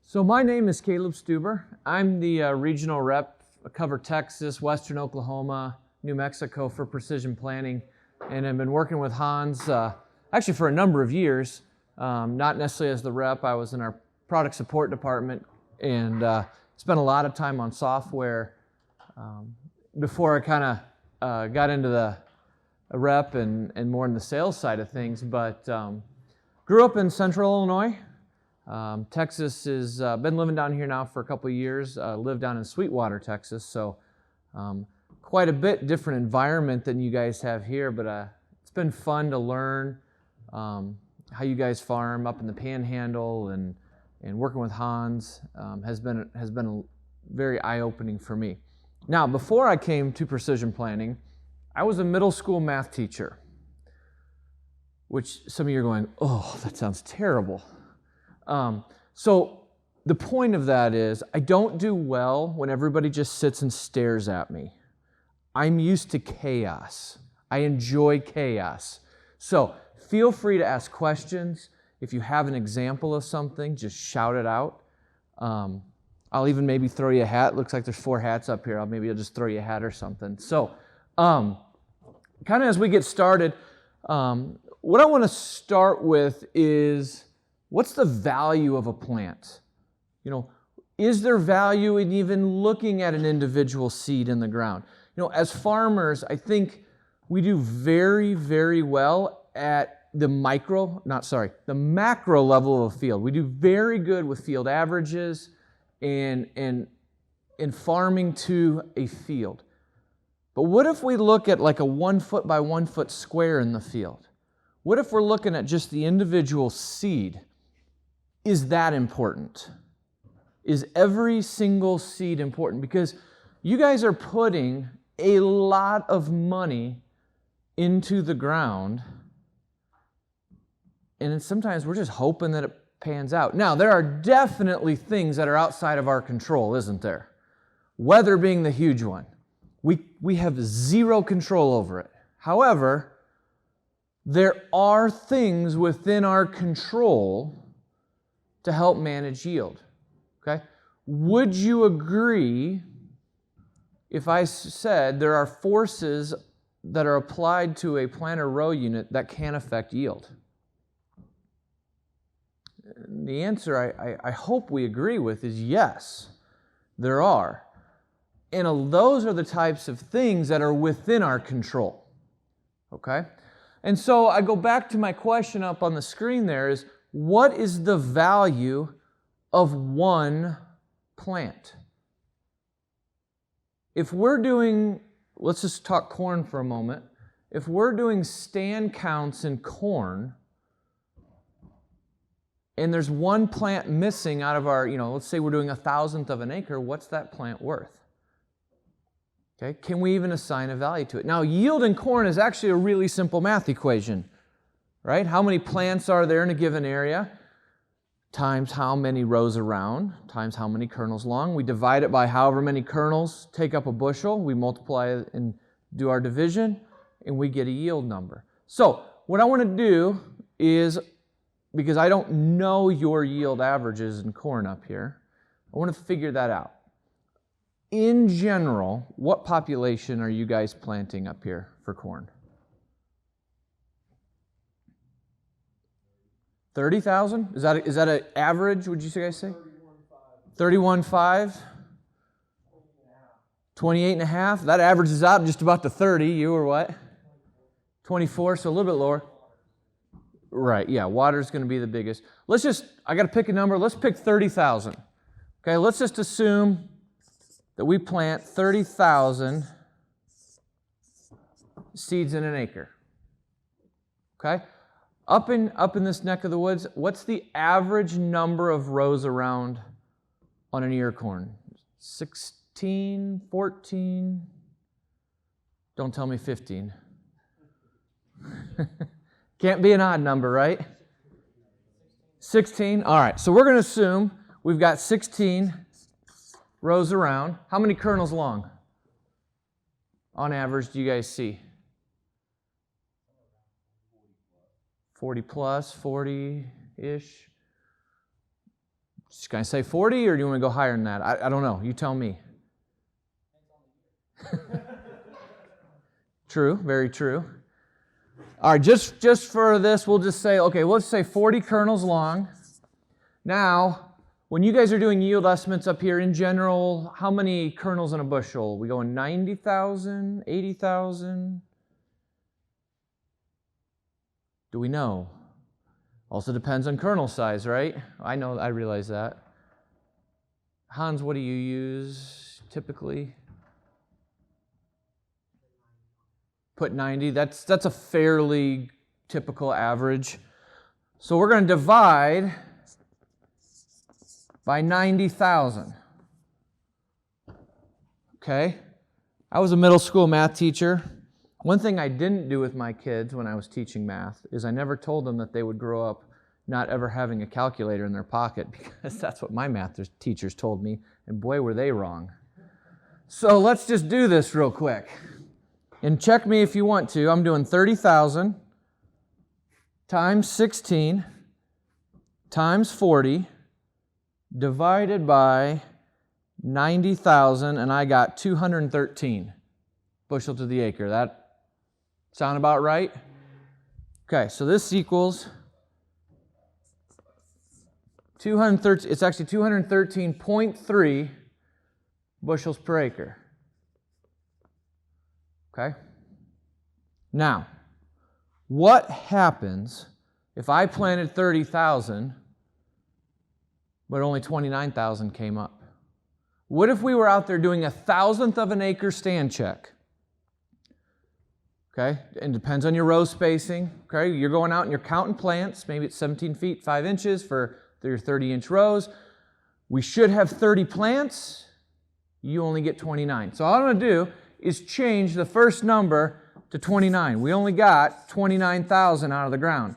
So my name is Caleb Stuber. I'm the regional rep. I cover Texas, Western Oklahoma, New Mexico for precision planting, and I've been working with Hans actually for a number of years. Not necessarily as the rep. I was in our product support department and spent a lot of time on software before I kind of got into the rep and more in the sales side of things. But grew up in Central Illinois. Texas has been living down here now for a couple of years. Lived down in Sweetwater, Texas, so quite a bit different environment than you guys have here. But it's been fun to learn how you guys farm up in the Panhandle, and working with Hans has been very eye-opening for me. Now, before I came to precision planting, I was a middle school math teacher, which some of you are going, "Oh, that sounds terrible." So the point of that is I don't do well when everybody just sits and stares at me. I'm used to chaos. I enjoy chaos. So feel free to ask questions. If you have an example of something, just shout it out. I'll even maybe throw you a hat. Looks like there's 4 hats up here. Maybe I'll just throw you a hat or something. So kind of as we get started, what I want to start with is, what's the value of a plant? You know, is there value in even looking at an individual seed in the ground? You know, as farmers, I think we do very, very well at the macro level of a field. We do very good with field averages and farming to a field. But what if we look at like a 1 foot by 1 foot square in the field? What if we're looking at just the individual seed? Is that important? Is every single seed important? Because you guys are putting a lot of money into the ground, and sometimes we're just hoping that it pans out. Now, there are definitely things that are outside of our control, isn't there? Weather being the huge one. We have zero control over it. However, there are things within our control to help manage yield, okay? Would you agree if I said there are forces that are applied to a planter row unit that can affect yield? The answer I hope we agree with is yes, there are. And those are the types of things that are within our control, okay? And so I go back to my question up on the screen there is, what is the value of one plant? If we're doing, let's just talk corn for a moment. If we're doing stand counts in corn, and there's one plant missing out of our, let's say we're doing 1,000th of an acre, what's that plant worth? Okay, can we even assign a value to it? Now, yield in corn is actually a really simple math equation. Right? How many plants are there in a given area times how many rows around times how many kernels long. We divide it by however many kernels take up a bushel. We multiply it and do our division, and we get a yield number. So what I want to do is, because I don't know your yield averages in corn up here, I want to figure that out. In general, what population are you guys planting up here for corn? 30,000? Is that an average, would you guys say? 31.5? 28.5? That averages out just about to 30. You were what? 24, so a little bit lower. Right, yeah, water's going to be the biggest. I got to pick a number. Let's pick 30,000. Okay, let's just assume that we plant 30,000 seeds in an acre. Okay? Up in this neck of the woods, what's the average number of rows around on an ear corn? 16, 14? Don't tell me 15. Can't be an odd number, right? 16? All right, so we're going to assume we've got 16 rows around. How many kernels long, on average, do you guys see? 40 plus, 40-ish. Can I say 40 or do you want to go higher than that? I don't know. You tell me. True, very true. All right, just for this, we'll just say, okay, let's say 40 kernels long. Now, when you guys are doing yield estimates up here, in general, how many kernels in a bushel? We going 90,000, 80,000? Do we know? Also depends on kernel size, right? I know, I realize that. Hans, what do you use typically? Put 90. That's a fairly typical average. So we're going to divide by 90,000. Okay? I was a middle school math teacher. One thing I didn't do with my kids when I was teaching math is I never told them that they would grow up not ever having a calculator in their pocket, because that's what my math teachers told me, and boy, were they wrong. So let's just do this real quick. And check me if you want to. I'm doing 30,000 times 16 times 40 divided by 90,000, and I got 213 bushel to the acre. That sound about right? Okay, so this equals 213, it's actually 213.3 bushels per acre. Okay? Now, what happens if I planted 30,000 but only 29,000 came up? What if we were out there doing 1,000th of an acre stand check? Okay, and it depends on your row spacing. Okay, you're going out and you're counting plants. Maybe it's 17 feet, 5 inches for your 30-inch rows. We should have 30 plants. You only get 29. So all I'm going to do is change the first number to 29. We only got 29,000 out of the ground.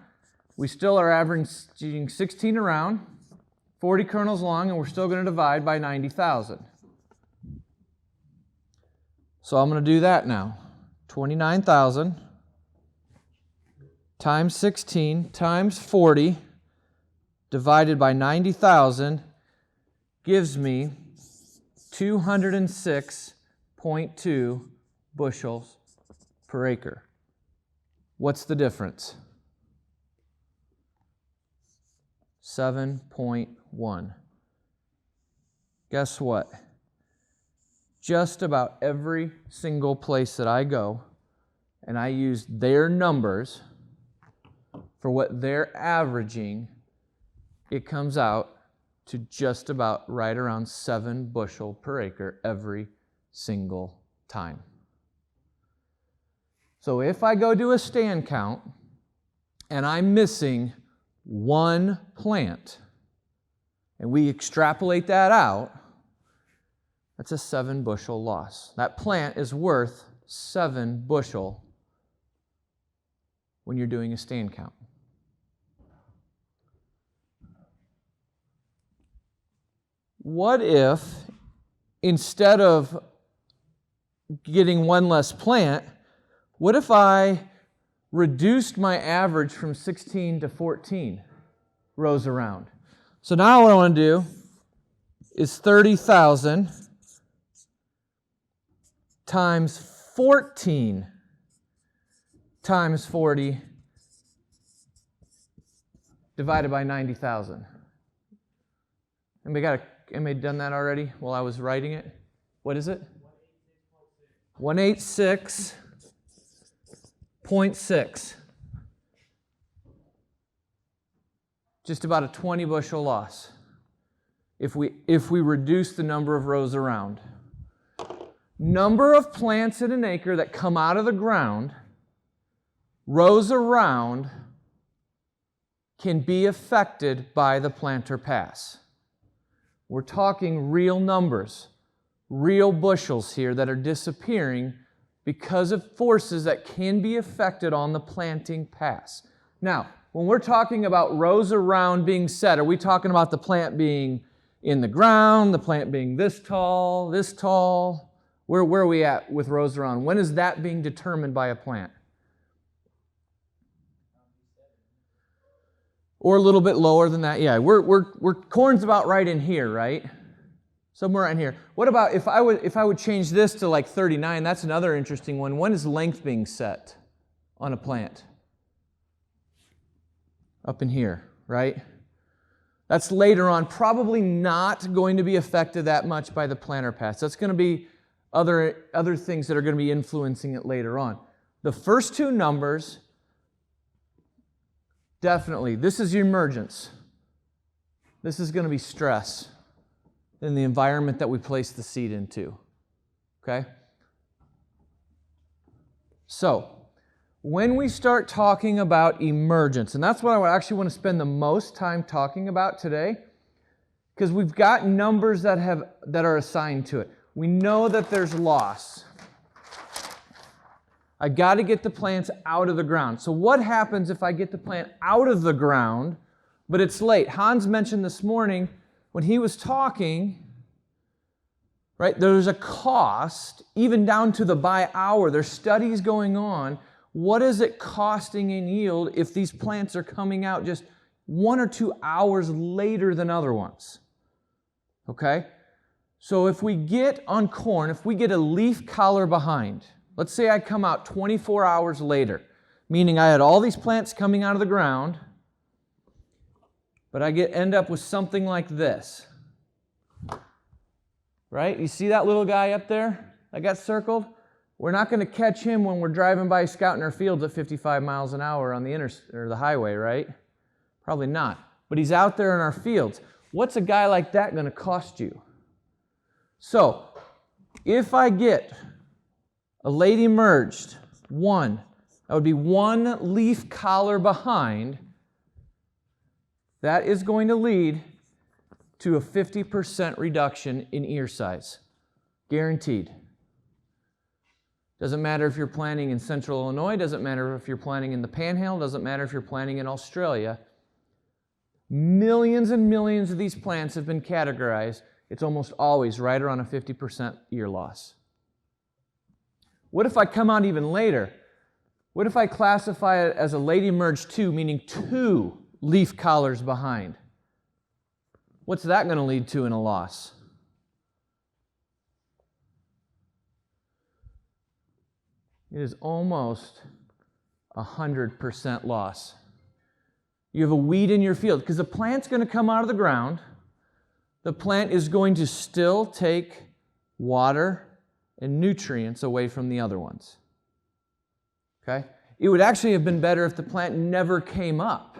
We still are averaging 16 around, 40 kernels long, and we're still going to divide by 90,000. So I'm going to do that now. 29,000 times 16 times 40 divided by 90,000 gives me 206.2 bushels per acre. What's the difference? 7.1. Guess what? Just about every single place that I go, and I use their numbers for what they're averaging, it comes out to just about right around 7 bushel per acre every single time. So if I go do a stand count and I'm missing one plant, and we extrapolate that out, that's a 7 bushel loss. That plant is worth 7 bushel when you're doing a stand count. What if, instead of getting one less plant, what if I reduced my average from 16 to 14 rows around? So now what I want to do is 30,000 times 14 times 40 divided by 90,000. Anybody done that already while I was writing it? What is it? 186.6. Just about a 20 bushel loss if we reduce the number of rows around. Number of plants in an acre that come out of the ground, rows around, can be affected by the planter pass. We're talking real numbers, real bushels here that are disappearing because of forces that can be affected on the planting pass. Now, when we're talking about rows around being set, are we talking about the plant being in the ground, the plant being this tall, this tall? Where are we at with rows around? When is that being determined by a plant? Or a little bit lower than that. Yeah, corn's about right in here, right? Somewhere right in here. What about if I would change this to like 39? That's another interesting one. When is length being set on a plant? Up in here, right? That's later on, probably not going to be affected that much by the planter pass. That's going to be other things that are going to be influencing it later on. The first two numbers, definitely, this is your emergence. This is going to be stress in the environment that we place the seed into. Okay? So, when we start talking about emergence, and that's what I actually want to spend the most time talking about today, because we've got numbers that are assigned to it. We know that there's loss. I got to get the plants out of the ground. So what happens if I get the plant out of the ground, but it's late? Hans mentioned this morning when he was talking, right, there's a cost, even down to the by hour. There's studies going on. What is it costing in yield if these plants are coming out just 1 or 2 hours later than other ones? Okay? So if we get on corn, if we get a leaf collar behind, let's say I come out 24 hours later, meaning I had all these plants coming out of the ground, but I end up with something like this. Right? You see that little guy up there that got circled? We're not going to catch him when we're driving by scouting our fields at 55 miles an hour on the highway, right? Probably not. But he's out there in our fields. What's a guy like that going to cost you? So, if I get a late emerged, that would be 1 leaf collar behind, that is going to lead to a 50% reduction in ear size. Guaranteed. Doesn't matter if you're planting in central Illinois, doesn't matter if you're planting in the Panhandle, doesn't matter if you're planting in Australia. Millions and millions of these plants have been categorized. It's almost always right around a 50% ear loss. What if I come out even later? What if I classify it as a late emerge 2, meaning 2 leaf collars behind? What's that going to lead to in a loss? It is almost 100% loss. You have a weed in your field because the plant's going to come out of the ground. The plant is going to still take water and nutrients away from the other ones. Okay? It would actually have been better if the plant never came up,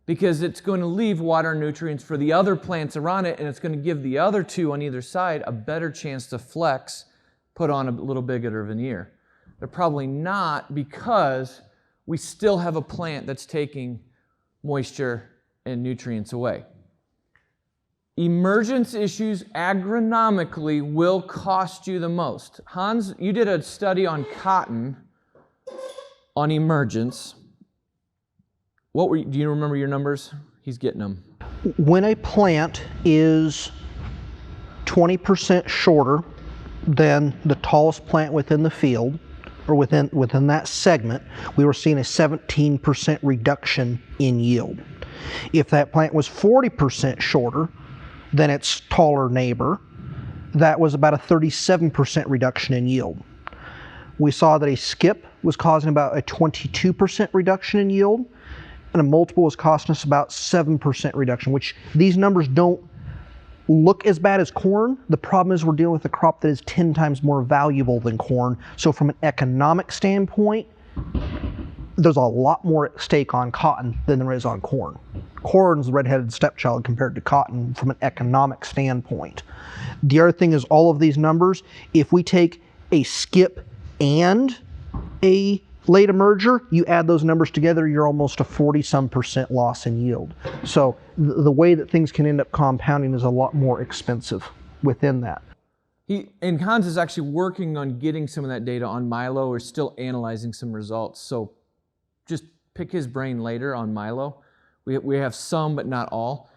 because it's going to leave water and nutrients for the other plants around it, and it's going to give the other 2 on either side a better chance to flex, put on a little bigger of an ear. They're probably not, because we still have a plant that's taking moisture and nutrients away. Emergence issues agronomically will cost you the most. Hans, you did a study on cotton on emergence. Do you remember your numbers? He's getting them. When a plant is 20% shorter than the tallest plant within the field, or within that segment, we were seeing a 17% reduction in yield. If that plant was 40% shorter than its taller neighbor, that was about a 37% reduction in yield. We saw that a skip was causing about a 22% reduction in yield, and a multiple was costing us about 7% reduction, which these numbers don't look as bad as corn. The problem is we're dealing with a crop that is 10 times more valuable than corn. So from an economic standpoint, there's a lot more at stake on cotton than there is on corn. Corn's the redheaded stepchild compared to cotton from an economic standpoint. The other thing is all of these numbers, if we take a skip and a late emerger, you add those numbers together, you're almost a 40-some% loss in yield. So the way that things can end up compounding is a lot more expensive within that. And Hans is actually working on getting some of that data on Milo. We're still analyzing some results. So just pick his brain later on Milo. We have some, but not all.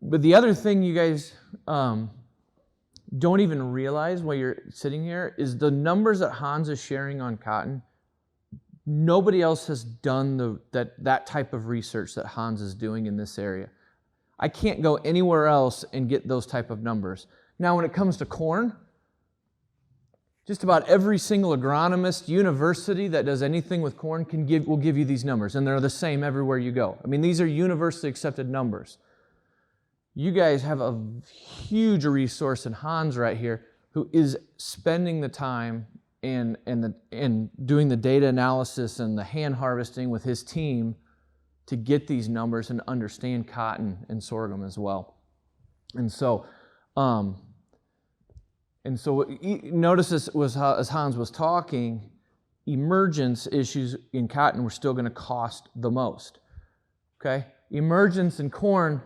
But the other thing you guys don't even realize while you're sitting here is the numbers that Hans is sharing on cotton. Nobody else has done that type of research that Hans is doing in this area. I can't go anywhere else and get those type of numbers. Now, when it comes to corn, just about every single agronomist, university that does anything with corn will give you these numbers, and they're the same everywhere you go. I mean, these are universally accepted numbers. You guys have a huge resource in Hans right here, who is spending the time and doing the data analysis and the hand harvesting with his team to get these numbers and understand cotton and sorghum as well. And so notice this was how, as Hans was talking, emergence issues in cotton were still going to cost the most. Okay? Emergence in corn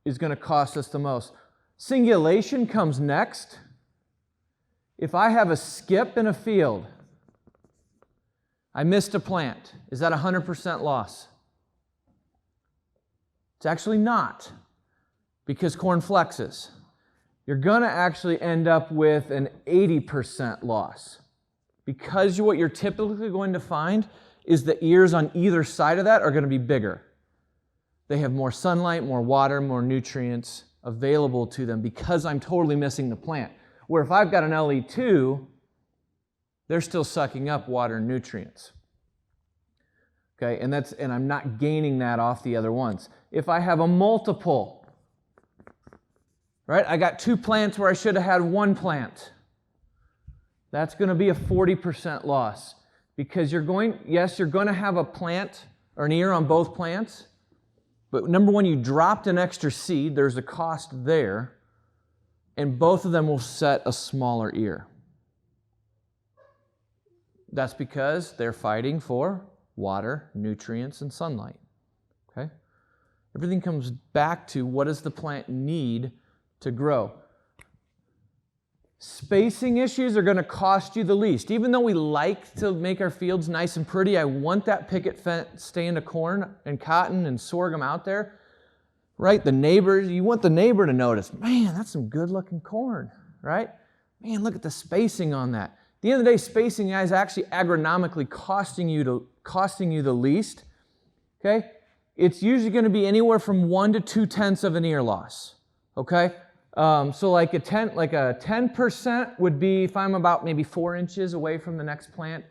is going to cost us the most. Singulation comes next. If I have a skip in a field, I missed a plant. Is that 100% loss? It's actually not, because corn flexes. You're going to actually end up with an 80% loss, because what you're typically going to find is the ears on either side of that are going to be bigger. They have more sunlight, more water, more nutrients available to them because I'm totally missing the plant. Where if I've got an LE2, they're still sucking up water and nutrients. Okay, and I'm not gaining that off the other ones. If I have a multiple, right? I got 2 plants where I should have had 1 plant. That's going to be a 40% loss, because you're going to have a plant or an ear on both plants, but number one, you dropped an extra seed. There's a cost there, and both of them will set a smaller ear. That's because they're fighting for water, nutrients, and sunlight. Okay? Everything comes back to, what does the plant need to grow? Spacing issues are going to cost you the least. Even though we like to make our fields nice and pretty, I want that picket fence stand of corn and cotton and sorghum out there, right? The neighbors, you want the neighbor to notice, man, that's some good looking corn, right? Man, look at the spacing on that. At the end of the day, spacing is actually agronomically costing you the least. Okay? It's usually going to be anywhere from 1 to 2/10 of an ear loss. Okay? So like a 10% would be if I'm about maybe 4 inches away from the next plant.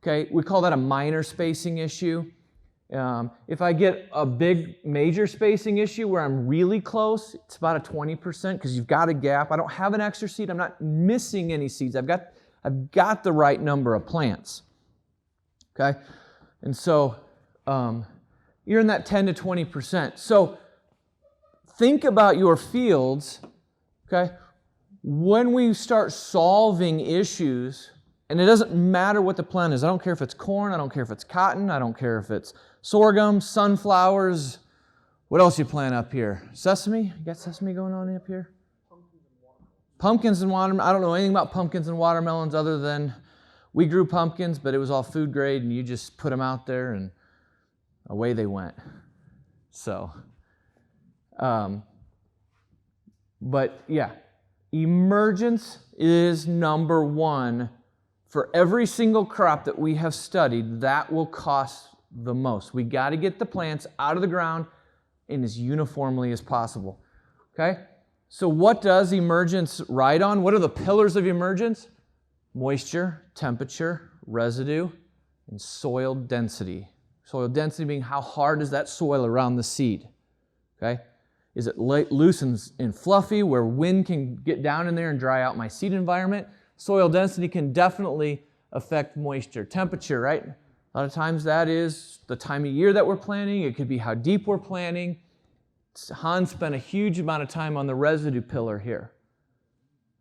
Okay? We call that a minor spacing issue. If I get a big major spacing issue where I'm really close, it's about a 20% because you've got a gap. I don't have an extra seed. I'm not missing any seeds. I've got the right number of plants. Okay? And so you're in that 10 to 20%. So think about your fields, okay? When we start solving issues, and it doesn't matter what the plant is. I don't care if it's corn. I don't care if it's cotton. I don't care if it's sorghum, sunflowers. What else you plant up here? Sesame? You got sesame going on up here? Pumpkins and watermelons. I don't know anything about pumpkins and watermelons other than we grew pumpkins, but it was all food grade, and you just put them out there, and away they went. So, but yeah, emergence is number one. For every single crop that we have studied, that will cost the most. We got to get the plants out of the ground and as uniformly as possible. Okay? So what does emergence ride on? What are the pillars of emergence? Moisture, temperature, residue, and soil density. Soil density being how hard is that soil around the seed. Okay? Is it loose and fluffy where wind can get down in there and dry out my seed environment? Soil density can definitely affect moisture. Temperature, right? A lot of times that is the time of year that we're planting. It could be how deep we're planting. Hans spent a huge amount of time on the residue pillar here.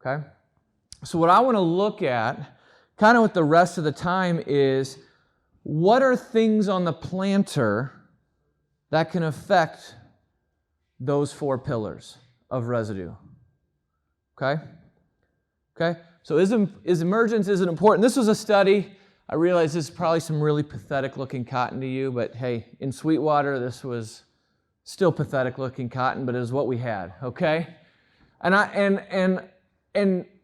Okay? So what I want to look at, kind of with the rest of the time, is what are things on the planter that can affect those 4 pillars of residue? Okay? Okay? So is emergence, is it important? This was a study. I realize this is probably some really pathetic looking cotton to you, but hey, in Sweetwater, this was still pathetic looking cotton, but it was what we had, okay? And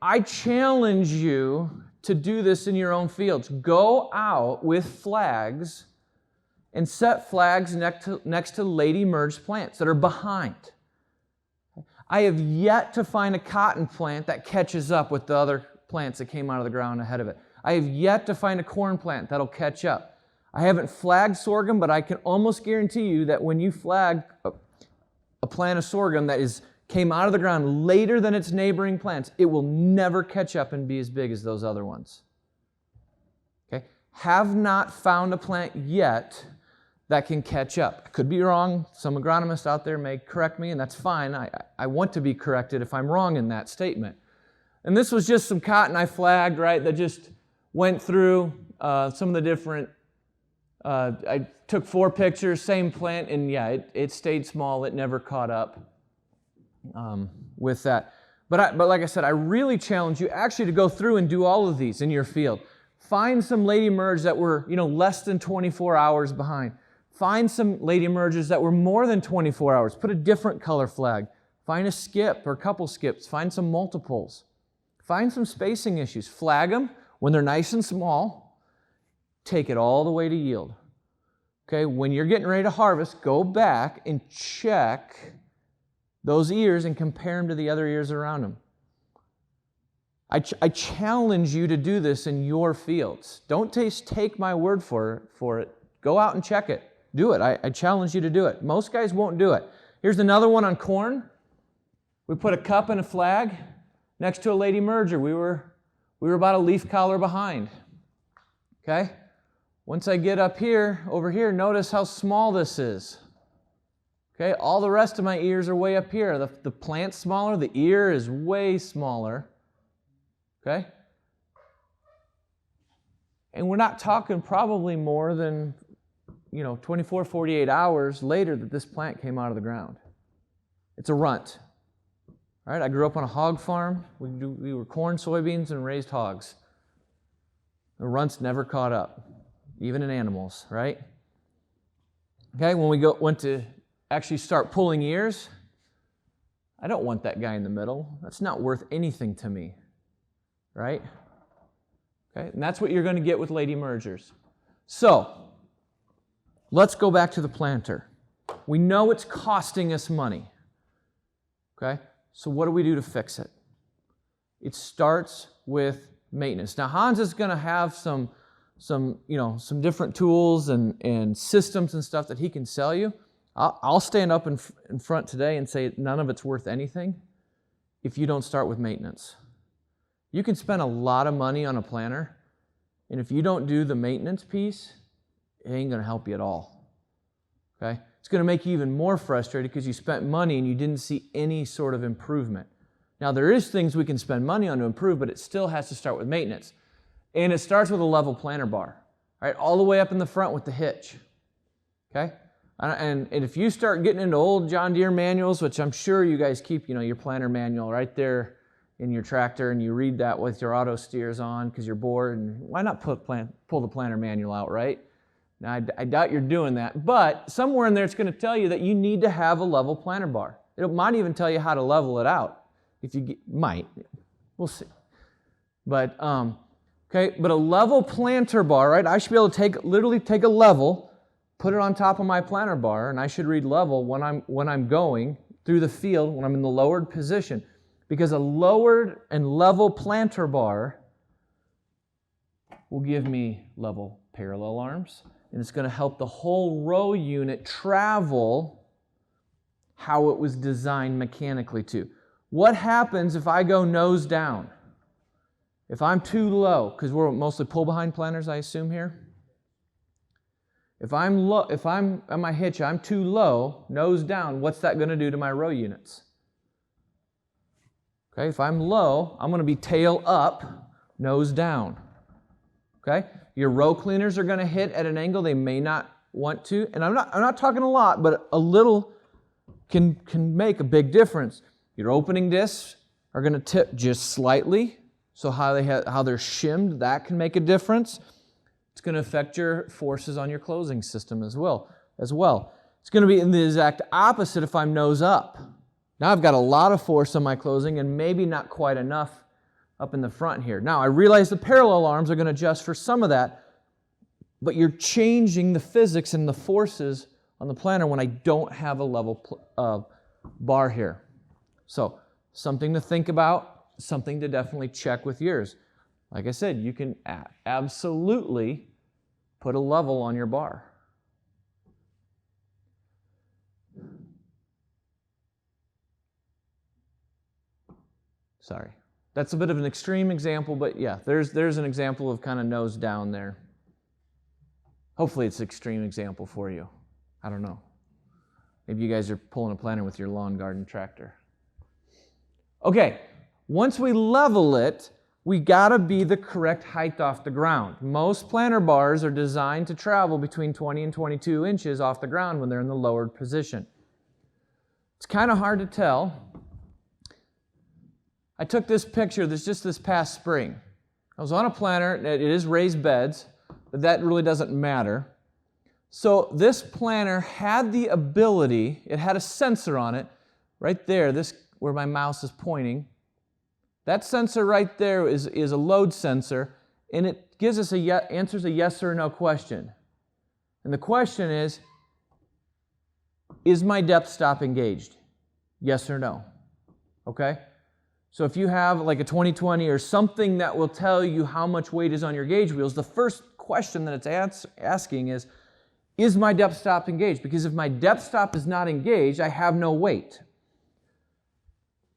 I challenge you to do this in your own fields. Go out with flags and set flags next to late emerged plants that are behind. I have yet to find a cotton plant that catches up with the other plants that came out of the ground ahead of it. I have yet to find a corn plant that'll catch up. I haven't flagged sorghum, but I can almost guarantee you that when you flag a plant of sorghum that came out of the ground later than its neighboring plants, it will never catch up and be as big as those other ones. Okay? Have not found a plant yet that can catch up. I could be wrong. Some agronomists out there may correct me, and that's fine. I want to be corrected if I'm wrong in that statement. And this was just some cotton I flagged, right, that just went through some of the different, I took 4 pictures, same plant, and yeah, it stayed small. It never caught up with that. But like I said, I really challenge you actually to go through and do all of these in your field. Find some late emerge that were, less than 24 hours behind. Find some late emerges that were more than 24 hours. Put a different color flag. Find a skip or a couple skips. Find some multiples. Find some spacing issues. Flag them when they're nice and small. Take it all the way to yield. Okay, when you're getting ready to harvest, go back and check those ears and compare them to the other ears around them. I challenge you to do this in your fields. Don't take my word for it. Go out and check it. Do it. I challenge you to do it. Most guys won't do it. Here's another one on corn. We put a cup and a flag next to a late emerger. We were about a leaf collar behind. Okay? Once I get over here, notice how small this is. Okay? All the rest of my ears are way up here. The plant's smaller, the ear is way smaller. Okay? And we're not talking probably more than 24, 48 hours later that this plant came out of the ground. It's a runt. All right, I grew up on a hog farm. We were corn, soybeans, and raised hogs. The runts never caught up, even in animals, right? Okay, when we went to actually start pulling ears, I don't want that guy in the middle. That's not worth anything to me, right? Okay, and that's what you're going to get with late emergers. So, let's go back to the planter. We know it's costing us money. Okay? So what do we do to fix it? It starts with maintenance. Now Hans is going to have some different tools and systems and stuff that he can sell you. I'll stand up in front today and say none of it's worth anything if you don't start with maintenance. You can spend a lot of money on a planter, and if you don't do the maintenance piece, it ain't going to help you at all. Okay? It's going to make you even more frustrated because you spent money and you didn't see any sort of improvement. Now, there is things we can spend money on to improve, but it still has to start with maintenance. And it starts with a level planter bar, right? All the way up in the front with the hitch. Okay? And if you start getting into old John Deere manuals, which I'm sure you guys keep, your planter manual right there in your tractor, and you read that with your auto steers on because you're bored, and why not pull the planter manual out, right? Now, I doubt you're doing that, but somewhere in there it's going to tell you that you need to have a level planter bar. It might even tell you how to level it out. Might. We'll see. But, but a level planter bar, right? I should be able to literally take a level, put it on top of my planter bar, and I should read level when I'm going through the field, when I'm in the lowered position. Because a lowered and level planter bar will give me level parallel arms, and it's going to help the whole row unit travel how it was designed mechanically to. What happens if I go nose down? If I'm too low, because we're mostly pull-behind planters, I assume here. If I'm at my hitch, I'm too low, nose down, what's that going to do to my row units? Okay, if I'm low, I'm going to be tail up, nose down. Okay? Your row cleaners are going to hit at an angle they may not want to, and I'm not talking a lot, but a little can make a big difference. Your opening discs are going to tip just slightly, so how they're shimmed, that can make a difference. It's going to affect your forces on your closing system as well. It's going to be in the exact opposite if I'm nose up. Now I've got a lot of force on my closing and maybe not quite enough up in the front here. Now, I realize the parallel arms are going to adjust for some of that, but you're changing the physics and the forces on the planner when I don't have a level bar here. So, something to think about, something to definitely check with yours. Like I said, you can absolutely put a level on your bar. Sorry. That's a bit of an extreme example, but yeah, there's an example of kind of nose down there. Hopefully it's an extreme example for you. I don't know. Maybe you guys are pulling a planter with your lawn garden tractor. Okay, once we level it, we gotta be the correct height off the ground. Most planter bars are designed to travel between 20 and 22 inches off the ground when they're in the lowered position. It's kind of hard to tell. I took this picture just this past spring. I was on a planter, it is raised beds, but that really doesn't matter. So this planter had the ability, it had a sensor on it, right there, this where my mouse is pointing. That sensor right there is a load sensor, and it gives us answers a yes or no question. And the question is my depth stop engaged? Yes or no? Okay? So if you have like a 2020 or something that will tell you how much weight is on your gauge wheels, the first question that it's asking is my depth stop engaged? Because if my depth stop is not engaged, I have no weight.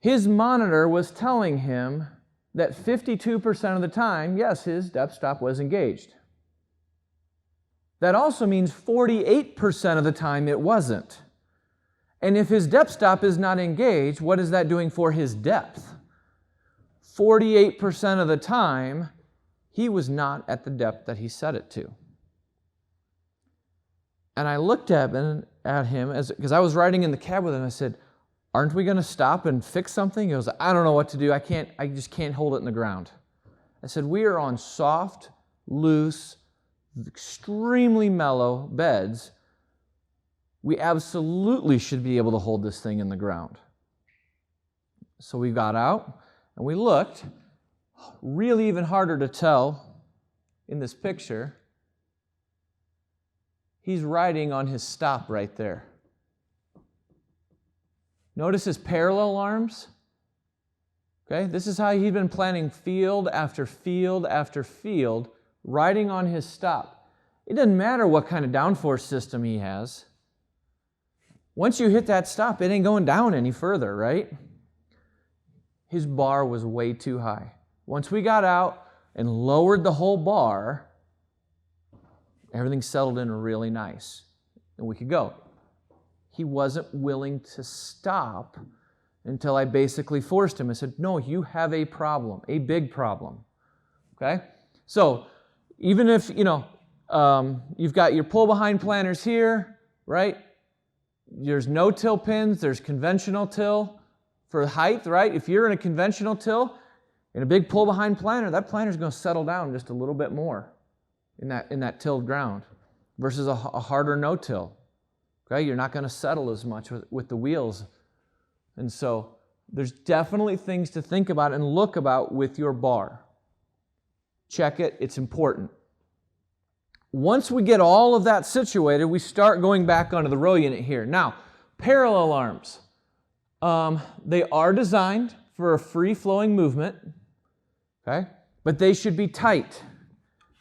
His monitor was telling him that 52% of the time, yes, his depth stop was engaged. That also means 48% of the time it wasn't. And if his depth stop is not engaged, what is that doing for his depth? 48% of the time, he was not at the depth that he set it to. And I looked at him because I was riding in the cab with him. I said, aren't we going to stop and fix something? He goes, I don't know what to do. I just can't hold it in the ground. I said, we are on soft, loose, extremely mellow beds. We absolutely should be able to hold this thing in the ground. So we got out and we looked. Really even harder to tell in this picture. He's riding on his stop right there. Notice his parallel arms. Okay, this is how he'd been planning field after field after field, riding on his stop. It doesn't matter what kind of downforce system he has. Once you hit that stop, it ain't going down any further, right? His bar was way too high. Once we got out and lowered the whole bar, everything settled in really nice, and we could go. He wasn't willing to stop until I basically forced him. I said, no, you have a problem, a big problem. Okay? So even if, you've got your pull-behind planters here, right? There's no-till pins, there's conventional till for height, right? If you're in a conventional till, in a big pull-behind planter, that planter's going to settle down just a little bit more in that tilled ground versus a harder no-till. Okay, you're not going to settle as much with the wheels. And so there's definitely things to think about and look about with your bar. Check it, it's important. Once we get all of that situated, we start going back onto the row unit here. Now, parallel arms. They are designed for a free-flowing movement, okay? But they should be tight,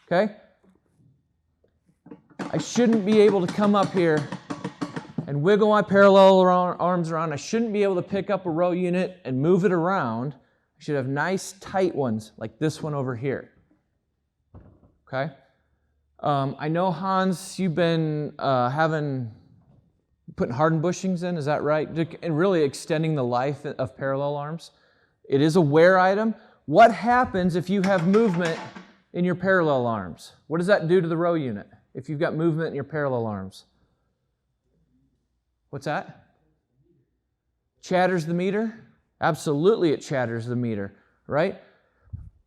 okay? I shouldn't be able to come up here and wiggle my parallel arms around. I shouldn't be able to pick up a row unit and move it around. I should have nice, tight ones like this one over here. Okay? I know, Hans, you've been putting hardened bushings in, is that right? And really extending the life of parallel arms. It is a wear item. What happens if you have movement in your parallel arms? What does that do to the row unit if you've got movement in your parallel arms? What's that? Chatters the meter? Absolutely it chatters the meter, right?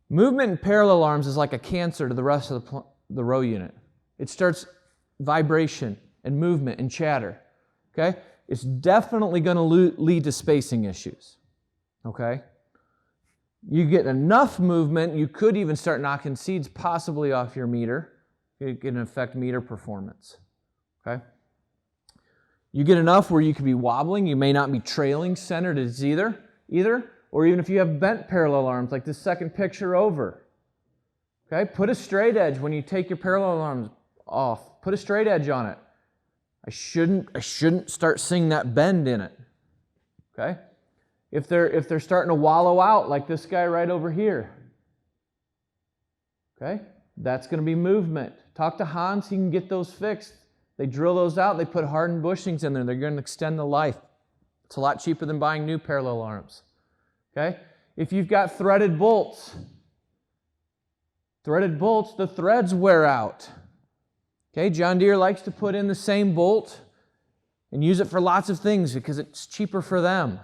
Movement in parallel arms is like a cancer to the rest of the row unit. It starts vibration and movement and chatter, okay? It's definitely going to lead to spacing issues, okay? You get enough movement, you could even start knocking seeds possibly off your meter. It can affect meter performance. Okay? You get enough where you could be wobbling, you may not be trailing centered as either, or even if you have bent parallel arms like this second picture over. Okay? Put a straight edge when you take your parallel arms off. Put a straight edge on it. I shouldn't start seeing that bend in it. Okay? If they're starting to wallow out like this guy right over here. Okay? That's going to be movement. Talk to Hans, he can get those fixed. They drill those out, they put hardened bushings in there. They're going to extend the life. It's a lot cheaper than buying new parallel arms. Okay? If you've got threaded bolts, the threads wear out. Okay? John Deere likes to put in the same bolt and use it for lots of things because it's cheaper for them.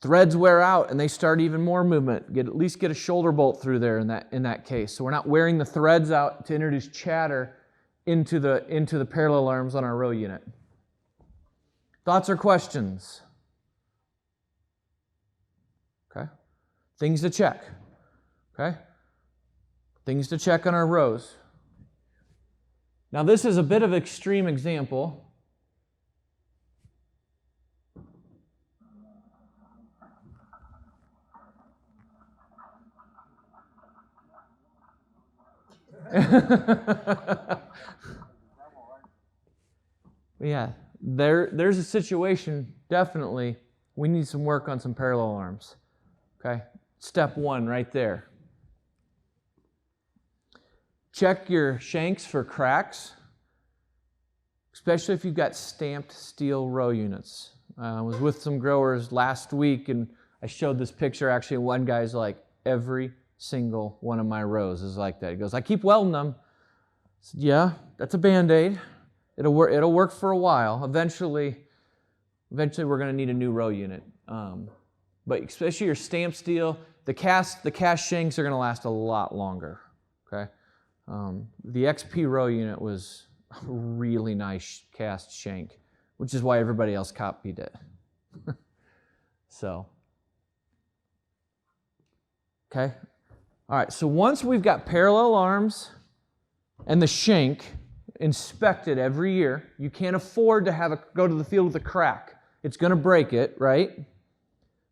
Threads wear out and they start even more movement. At least get a shoulder bolt through there in that case. So we're not wearing the threads out to introduce chatter into the parallel arms on our row unit. Thoughts or questions? Okay. Things to check. Okay. Things to check on our rows. Now this is a bit of an extreme example. Yeah, there's a situation, definitely, we need some work on some parallel arms. Okay, step one right there. Check your shanks for cracks, especially if you've got stamped steel row units. I was with some growers last week and I showed this picture. Actually, one guy's like, every single one of my rows is like that. He goes, I keep welding them. I said, yeah, that's a Band-Aid. It'll work for a while. Eventually we're going to need a new row unit. But especially your stamped steel, the cast shanks are going to last a lot longer. Okay, the XP row unit was a really nice cast shank, which is why everybody else copied it. So, okay. All right, so once we've got parallel arms and the shank inspected every year, you can't afford to go to the field with a crack. It's going to break it, right?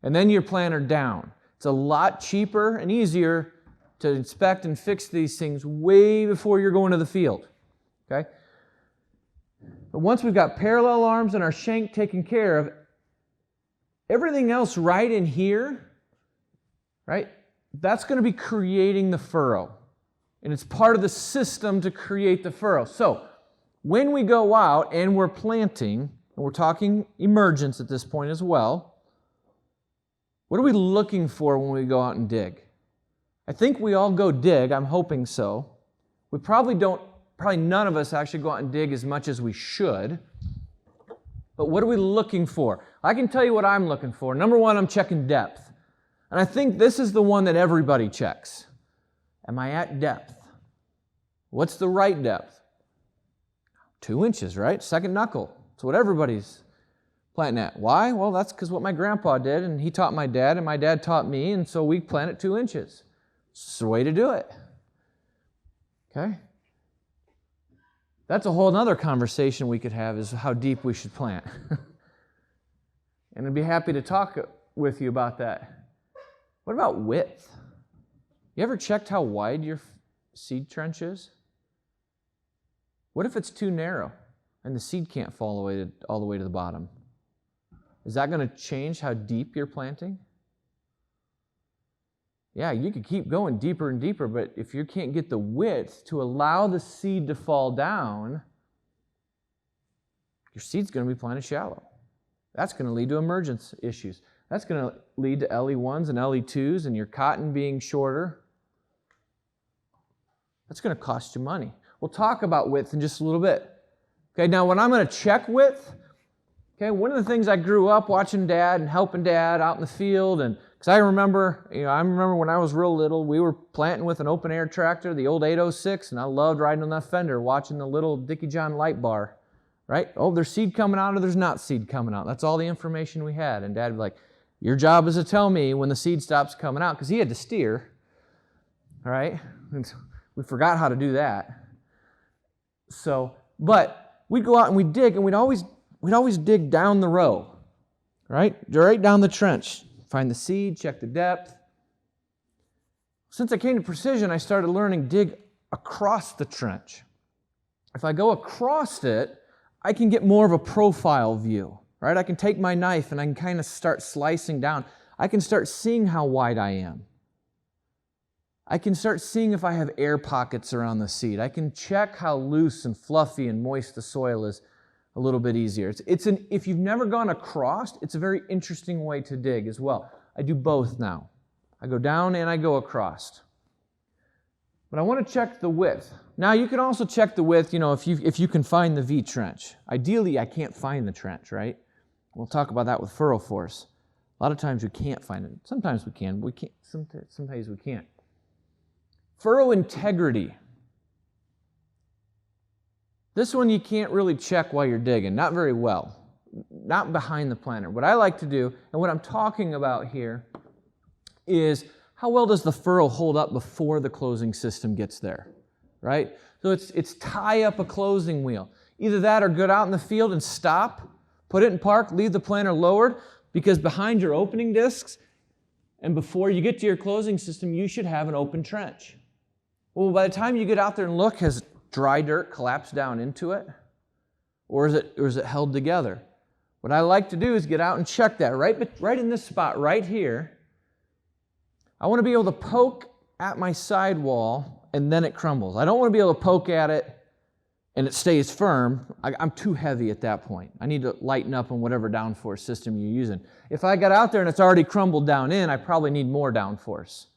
And then your planter down. It's a lot cheaper and easier to inspect and fix these things way before you're going to the field, okay? But once we've got parallel arms and our shank taken care of, everything else right in here, right? That's going to be creating the furrow. And it's part of the system to create the furrow. So when we go out and we're planting, and we're talking emergence at this point as well, what are we looking for when we go out and dig? I think we all go dig. I'm hoping so. We probably none of us actually go out and dig as much as we should. But what are we looking for? I can tell you what I'm looking for. Number one, I'm checking depth. And I think this is the one that everybody checks. Am I at depth? What's the right depth? 2 inches, right? Second knuckle. That's what everybody's planting at. Why? Well, that's because what my grandpa did, and he taught my dad, and my dad taught me, and so we plant at 2 inches. It's the way to do it. Okay? That's a whole other conversation we could have, is how deep we should plant. And I'd be happy to talk with you about that. What about width? You ever checked how wide your seed trench is? What if it's too narrow and the seed can't fall all the way to the bottom? Is that going to change how deep you're planting? Yeah, you could keep going deeper and deeper, but if you can't get the width to allow the seed to fall down, your seed's going to be planted shallow. That's going to lead to emergence issues. That's going to lead to LE1s and LE2s and your cotton being shorter. That's going to cost you money. We'll talk about width in just a little bit. Okay, now when I'm going to check width, okay, one of the things I grew up watching Dad and helping Dad out in the field, and because I remember when I was real little, we were planting with an open air tractor, the old 806, and I loved riding on that fender, watching the little Dickie John light bar, right? Oh, there's seed coming out or there's not seed coming out. That's all the information we had. And Dad would be like, Your job is to tell me when the seed stops coming out, because he had to steer, all right? And we forgot how to do that. So, but we'd go out and we'd dig, and we'd always dig down the row, right? Right down the trench. Find the seed, check the depth. Since I came to precision, I started learning dig across the trench. If I go across it, I can get more of a profile view, right? I can take my knife and I can kind of start slicing down. I can start seeing how wide I am. I can start seeing if I have air pockets around the seed. I can check how loose and fluffy and moist the soil is a little bit easier. If you've never gone across, it's a very interesting way to dig as well. I do both now. I go down and I go across. But I want to check the width. Now you can also check the width, if you can find the V trench. Ideally, I can't find the trench, right? We'll talk about that with Furrow Force. A lot of times we can't find it. Sometimes we can, but we can't. Sometimes we can't. Furrow integrity. This one you can't really check while you're digging, not very well. Not behind the planter. What I like to do, and what I'm talking about here, is how well does the furrow hold up before the closing system gets there, right? So it's tie up a closing wheel. Either that or get out in the field and stop, put it in park, leave the planter lowered, because behind your opening discs and before you get to your closing system, you should have an open trench. Well, by the time you get out there and look, has dry dirt collapsed down into it? Or is it held together? What I like to do is get out and check that right in this spot right here. I want to be able to poke at my sidewall and then it crumbles. I don't want to be able to poke at it and it stays firm. I'm too heavy at that point. I need to lighten up on whatever downforce system you're using. If I got out there and it's already crumbled down in, I probably need more downforce.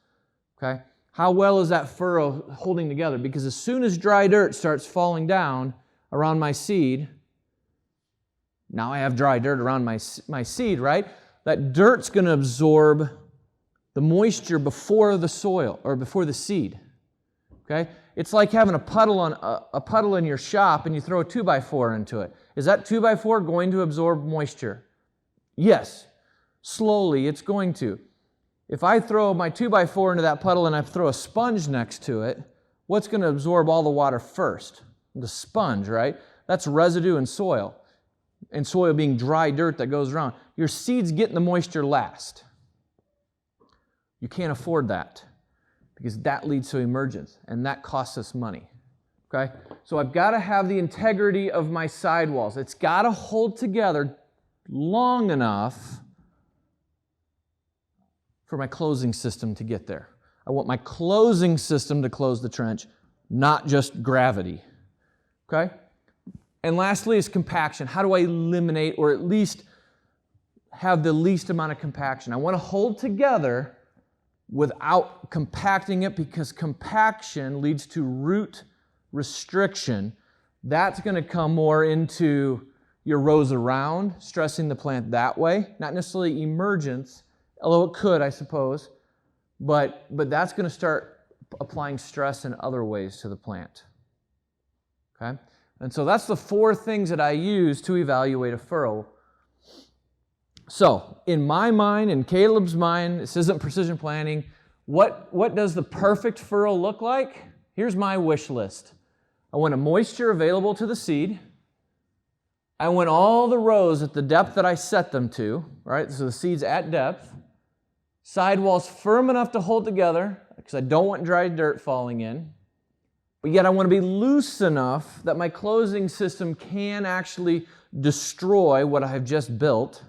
Okay? How well is that furrow holding together? Because as soon as dry dirt starts falling down around my seed, now I have dry dirt around my seed, right? That dirt's going to absorb the moisture before the soil or before the seed. Okay? It's like having a puddle in your shop and you throw a 2x4 into it. Is that 2x4 going to absorb moisture? Yes. Slowly, it's going to. If I throw my 2x4 into that puddle and I throw a sponge next to it, what's going to absorb all the water first? The sponge, right? That's residue and soil. And soil being dry dirt that goes around. Your seed's getting the moisture last. You can't afford that because that leads to emergence and that costs us money. Okay? So I've got to have the integrity of my sidewalls. It's got to hold together long enough for my closing system to get there. I want my closing system to close the trench, not just gravity. Okay? And lastly is compaction. How do I eliminate or at least have the least amount of compaction? I want to hold together without compacting it because compaction leads to root restriction. That's going to come more into your rows around, stressing the plant that way. Not necessarily emergence, although it could, I suppose. But that's going to start applying stress in other ways to the plant. Okay? And so that's the 4 things that I use to evaluate a furrow. So, in my mind, in Caleb's mind, this isn't precision planning, what does the perfect furrow look like? Here's my wish list. I want a moisture available to the seed. I want all the rows at the depth that I set them to, right? So the seed's at depth. Sidewalls firm enough to hold together, because I don't want dry dirt falling in. But yet I want to be loose enough that my closing system can actually destroy what I have just built.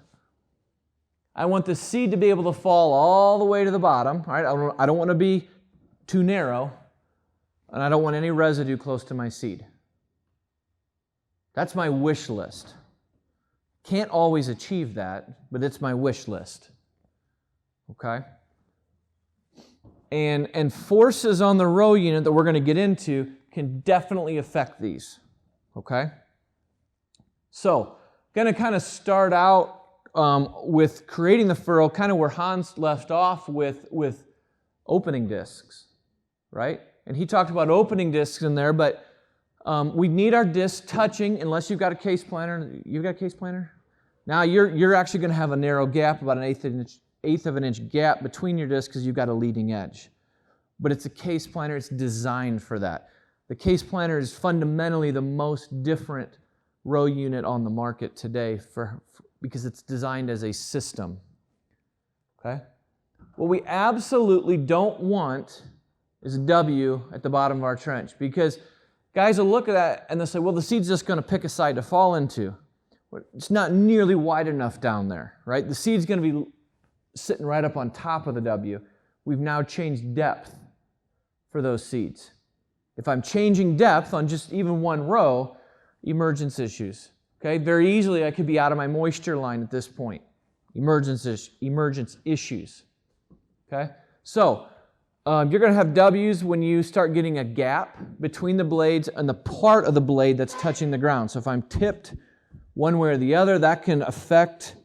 I want the seed to be able to fall all the way to the bottom. Right? I don't want to be too narrow, and I don't want any residue close to my seed. That's my wish list. Can't always achieve that, but it's my wish list. Okay? And forces on the row unit that we're going to get into can definitely affect these. Okay? So, going to kind of start out with creating the furrow, kind of where Hans left off with opening discs, right? And he talked about opening discs in there, but we need our discs touching, unless you've got a case planter. You've got a case planter? Now you're actually going to have a narrow gap, about an 1/8 of an inch gap between your discs because you've got a leading edge. But it's a case planner, it's designed for that. The case planner is fundamentally the most different row unit on the market today because it's designed as a system. Okay? What we absolutely don't want is a W at the bottom of our trench, because guys will look at that and they'll say, well, the seed's just going to pick a side to fall into. It's not nearly wide enough down there, right? The seed's going to be sitting right up on top of the W. We've now changed depth for those seeds. If I'm changing depth on just even one row, emergence issues. Okay, very easily I could be out of my moisture line at this point. Emergence issues. Okay, so you're going to have W's when you start getting a gap between the blades and the part of the blade that's touching the ground. So if I'm tipped one way or the other, that can affect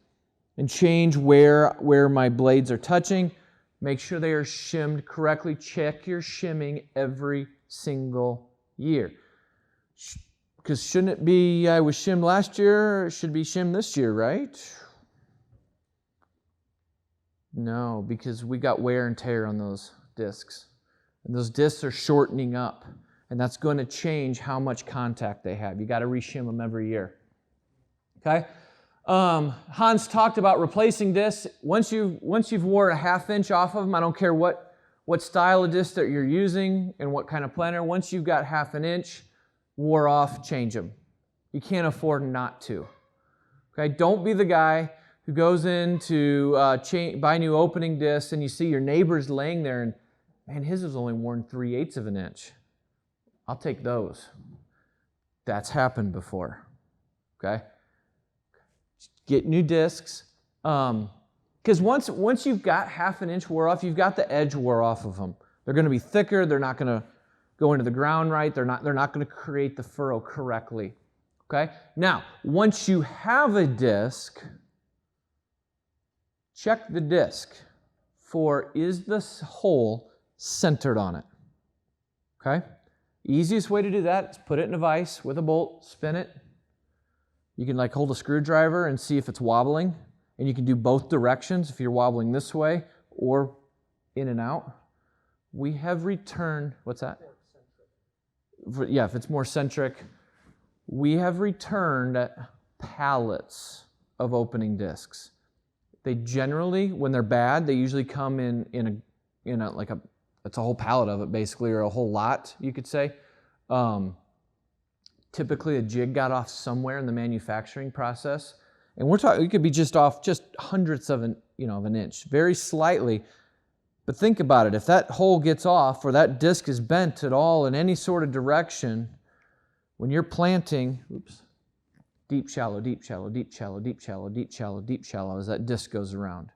and change where my blades are touching. Make sure they are shimmed correctly. Check your shimming every single year. Because shouldn't it be, I was shimmed last year, it should be shimmed this year, right? No, because we got wear and tear on those discs. And those discs are shortening up. And that's going to change how much contact they have. You got to reshim them every year. Okay? Hans talked about replacing discs. Once you've wore a 1/2 inch off of them, I don't care what style of disc that you're using and what kind of planter, once you've got 1/2 inch wore off, change them. You can't afford not to. Okay? Don't be the guy who goes in to buy new opening discs and you see your neighbor's laying there and, man, his is only worn 3/8 of an inch. I'll take those. That's happened before. Okay? Get new discs. Because once you've got 1/2 inch wore off, you've got the edge wore off of them. They're going to be thicker. They're not going to go into the ground right. They're not going to create the furrow correctly. Okay? Now, once you have a disc, check the disc for, is this hole centered on it? Okay? Easiest way to do that is put it in a vise with a bolt, spin it. You can hold a screwdriver and see if it's wobbling. And you can do both directions if you're wobbling this way or in and out. We have returned, what's that? Yeah, if it's more centric. We have returned pallets of opening discs. They generally, when they're bad, they usually come in a it's a whole pallet of it basically, or a whole lot, you could say. Typically a jig got off somewhere in the manufacturing process. And we're talking, it could be just off just hundredths of an inch, very slightly. But think about it, if that hole gets off or that disc is bent at all in any sort of direction, when you're planting, deep, shallow, deep, shallow, deep, shallow, deep, shallow, deep, shallow, deep, shallow, as that disc goes around.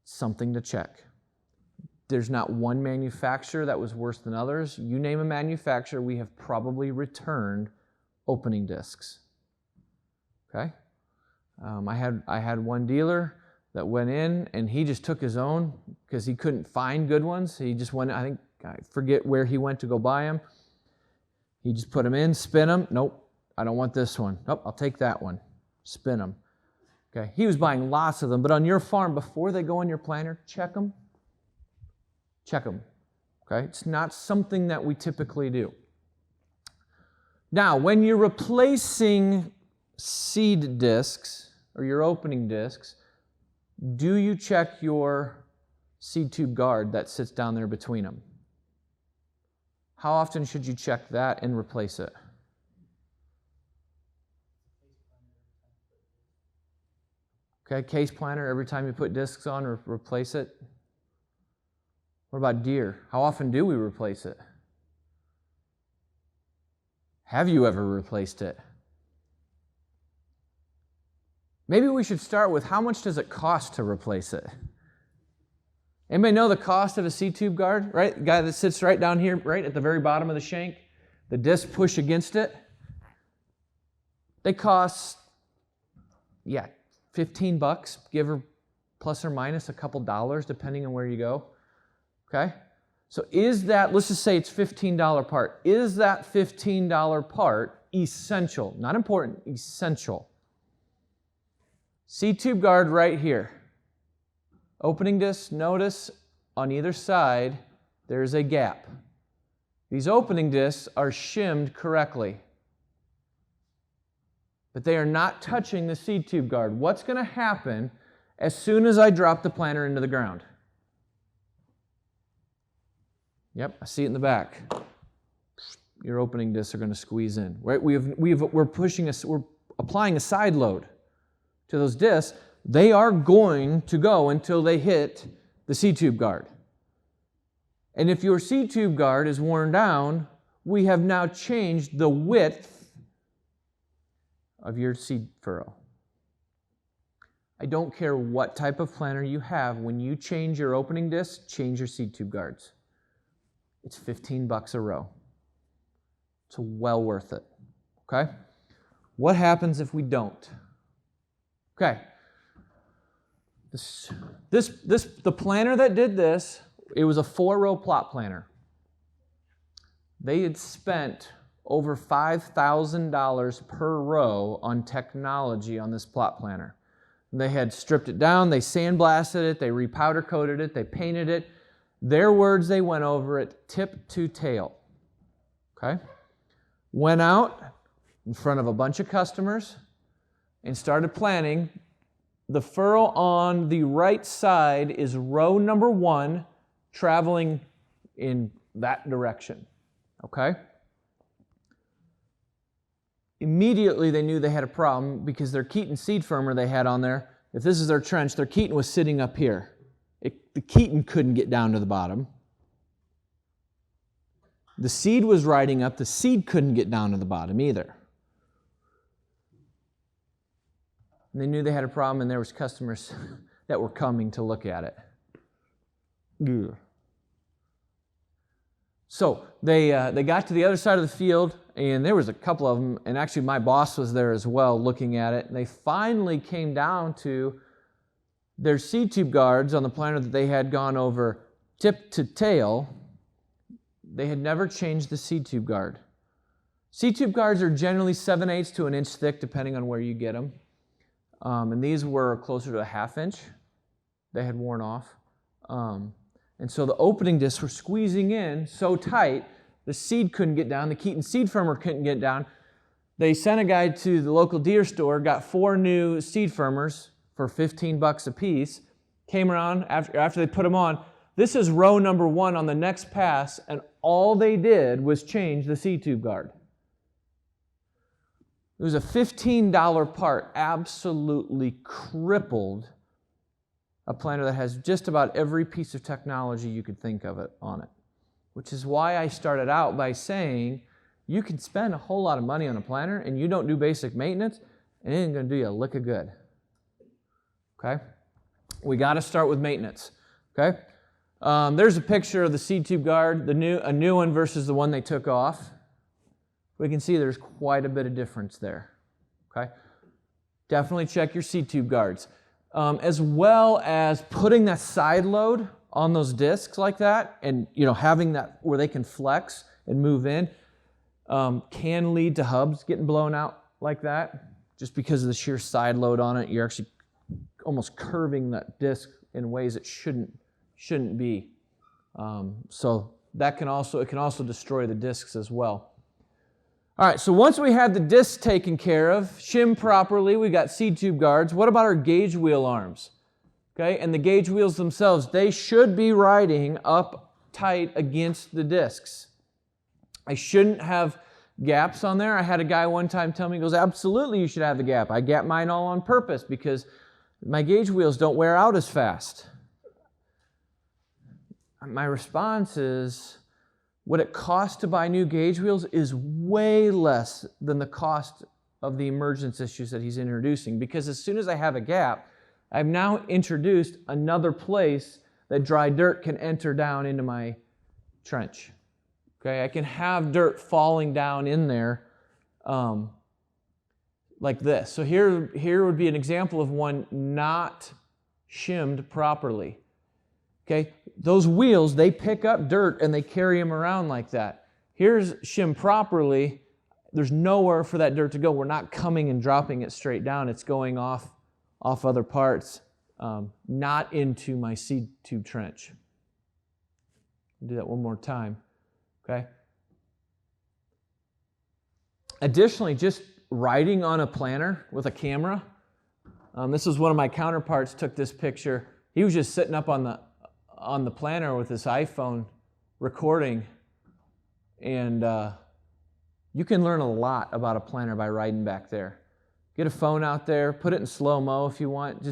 Something to check. There's not one manufacturer that was worse than others. You name a manufacturer, we have probably returned opening discs. Okay? I had one dealer that went in and he just took his own because he couldn't find good ones. He just went, I forget where he went to go buy them. He just put them in, spin them. Nope, I don't want this one. Nope, I'll take that one. Spin them. Okay? He was buying lots of them, but on your farm, before they go in your planter, check them. Check them. Okay? It's not something that we typically do. Now, when you're replacing seed discs or your opening discs, do you check your seed tube guard that sits down there between them? How often should you check that and replace it? Okay, case planter every time you put discs on, or replace it. What about deer? How often do we replace it? Have you ever replaced it? Maybe we should start with, how much does it cost to replace it? Anybody know the cost of a seed tube guard, right? The guy that sits right down here, right at the very bottom of the shank, the disc push against it. They cost, $15, give or plus or minus a couple dollars, depending on where you go. Okay? So is that, let's just say it's $15 part. Is that $15 part essential? Not important, essential. Seed tube guard right here. Opening discs, notice on either side there's a gap. These opening discs are shimmed correctly, but they are not touching the seed tube guard. What's going to happen as soon as I drop the planter into the ground? Yep, I see it in the back. Your opening discs are going to squeeze in. Right? We're applying a side load to those discs. They are going to go until they hit the seed tube guard. And if your seed tube guard is worn down, we have now changed the width of your seed furrow. I don't care what type of planter you have, when you change your opening disc, change your seed tube guards. It's $15 a row. It's well worth it. Okay? What happens if we don't? Okay. The planter that did this, it was a 4-row plot planter. They had spent over $5,000 per row on technology on this plot planter. They had stripped it down, they sandblasted it, they repowder coated it, they painted it. Their words, they went over it tip to tail. Okay? Went out in front of a bunch of customers and started planting. The furrow on the right side is row number 1, traveling in that direction. Okay? Immediately they knew they had a problem because their Keaton seed firmer they had on there, if this is their trench, their Keaton was sitting up here. The Keaton couldn't get down to the bottom. The seed was riding up, the seed couldn't get down to the bottom either. And they knew they had a problem, and there was customers that were coming to look at it. Ugh. So they got to the other side of the field, and there was a couple of them, and actually my boss was there as well looking at it, and they finally came down to their seed tube guards on the planter that they had gone over tip to tail. They had never changed the seed tube guard. Seed tube guards are generally 7/8 to an inch thick, depending on where you get them. And these were closer to a 1/2 inch. They had worn off. And so the opening discs were squeezing in so tight, the seed couldn't get down, the Keaton seed firmer couldn't get down. They sent a guy to the local deer store, got 4 new seed firmers for $15 a piece, came around after they put them on. This is row number 1 on the next pass, and all they did was change the seed tube guard. It was a $15 part, absolutely crippled a planter that has just about every piece of technology you could think of it on it. Which is why I started out by saying you can spend a whole lot of money on a planter and you don't do basic maintenance, and it ain't going to do you a lick of good. Okay? We got to start with maintenance. Okay? There's a picture of the seed tube guard, a new one versus the one they took off. We can see there's quite a bit of difference there. Okay? Definitely check your seed tube guards. As well as putting that side load on those discs like that, and having that where they can flex and move in, can lead to hubs getting blown out like that. Just because of the sheer side load on it, you're actually almost curving that disc in ways it shouldn't be. So that can also destroy the discs as well. All right, so once we have the discs taken care of, shimmed properly, we got seed tube guards. What about our gauge wheel arms? Okay, and the gauge wheels themselves, they should be riding up tight against the discs. I shouldn't have gaps on there. I had a guy one time tell me, he goes, absolutely you should have the gap. I gap mine all on purpose because my gauge wheels don't wear out as fast. My response is, what it costs to buy new gauge wheels is way less than the cost of the emergence issues that he's introducing, because as soon as I have a gap, I've now introduced another place that dry dirt can enter down into my trench. Okay, I can have dirt falling down in there like this. So here would be an example of one not shimmed properly. Okay, those wheels, they pick up dirt and they carry them around like that. Here's shimmed properly. There's nowhere for that dirt to go. We're not coming and dropping it straight down. It's going off other parts not into my seed tube trench. I'll do that one more time, okay? Additionally, just riding on a planter with a camera. This is one of my counterparts took this picture. He was just sitting up on the planter with his iPhone recording, and you can learn a lot about a planter by riding back there. Get a phone out there, put it in slow-mo if you want,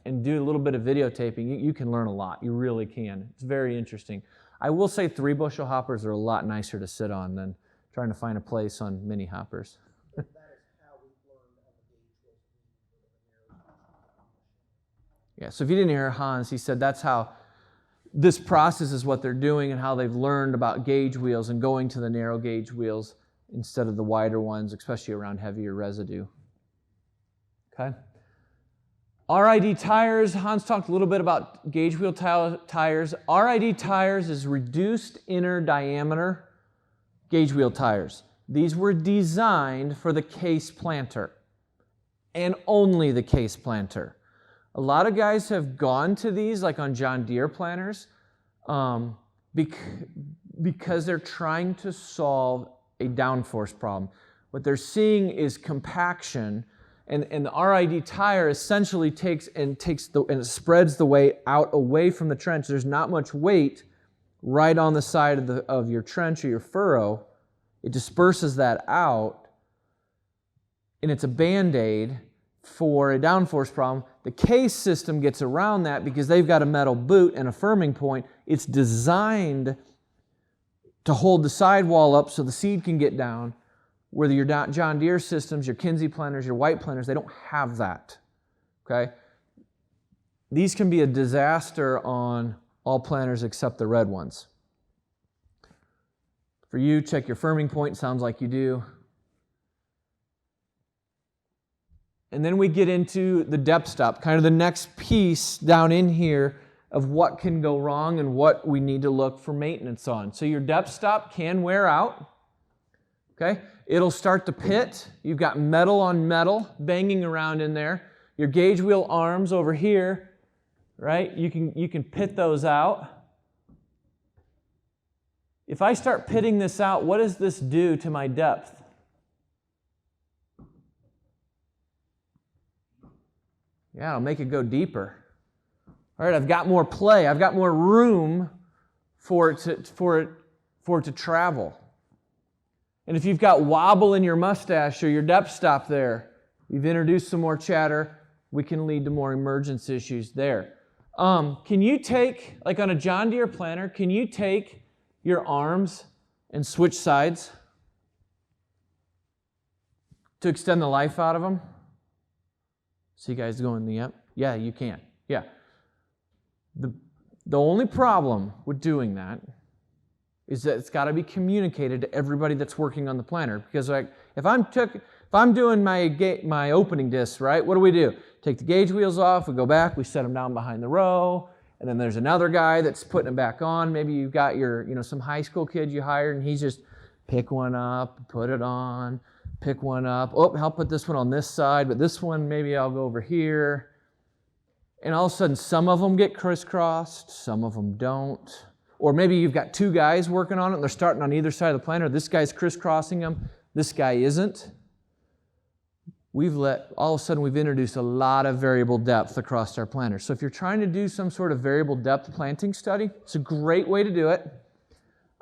and do a little bit of videotaping. You can learn a lot. You really can. It's very interesting. I will say 3-bushel hoppers are a lot nicer to sit on than trying to find a place on mini hoppers. That is how we've learned on the gauge wheels. Yeah, so if you didn't hear Hans, he said that's how this process is what they're doing and how they've learned about gauge wheels and going to the narrow gauge wheels instead of the wider ones, especially around heavier residue. Okay. RID tires, Hans talked a little bit about gauge wheel tires. RID tires is reduced inner diameter gauge wheel tires. These were designed for the case planter and only the case planter. A lot of guys have gone to these, like on John Deere planters, because they're trying to solve a downforce problem. What they're seeing is compaction, and the RID tire essentially takes and it spreads the weight out away from the trench. There's not much weight right on the side of your trench or your furrow. It disperses that out, and it's a Band-Aid for a downforce problem. The case system gets around that because they've got a metal boot and a firming point. It's designed to hold the sidewall up so the seed can get down. Whether your John Deere systems, your Kinsey planters, your White planters, they don't have that, okay? These can be a disaster on all planters except the red ones. For you, check your firming point. Sounds like you do. And then we get into the depth stop, kind of the next piece down in here of what can go wrong and what we need to look for maintenance on. So your depth stop can wear out, okay? It'll start to pit. You've got metal on metal banging around in there. Your gauge wheel arms over here, right? You can pit those out. If I start pitting this out, what does this do to my depth? Yeah, it'll make it go deeper. All right, I've got more play. I've got more room for it to travel. And if you've got wobble in your mustache or your depth stop there, you've introduced some more chatter, we can lead to more emergence issues there. Can you take, like on a John Deere planter, can you take your arms and switch sides to extend the life out of them? See you guys going, yep. Yeah, you can. Yeah. The only problem with doing that is that it's got to be communicated to everybody that's working on the planter. Because like, if I'm doing my opening discs, right, what do? Take the gauge wheels off, we go back, we set them down behind the row, and then there's another guy that's putting it back on. Maybe you've got your, some high school kid you hired, and he's just pick one up, put it on, pick one up. Oh, I'll put this one on this side, but this one maybe I'll go over here. And all of a sudden, some of them get crisscrossed, some of them don't. Or maybe you've got two guys working on it, and they're starting on either side of the planter. This guy's crisscrossing them, this guy isn't. All of a sudden, we've introduced a lot of variable depth across our planter. So if you're trying to do some sort of variable depth planting study, it's a great way to do it.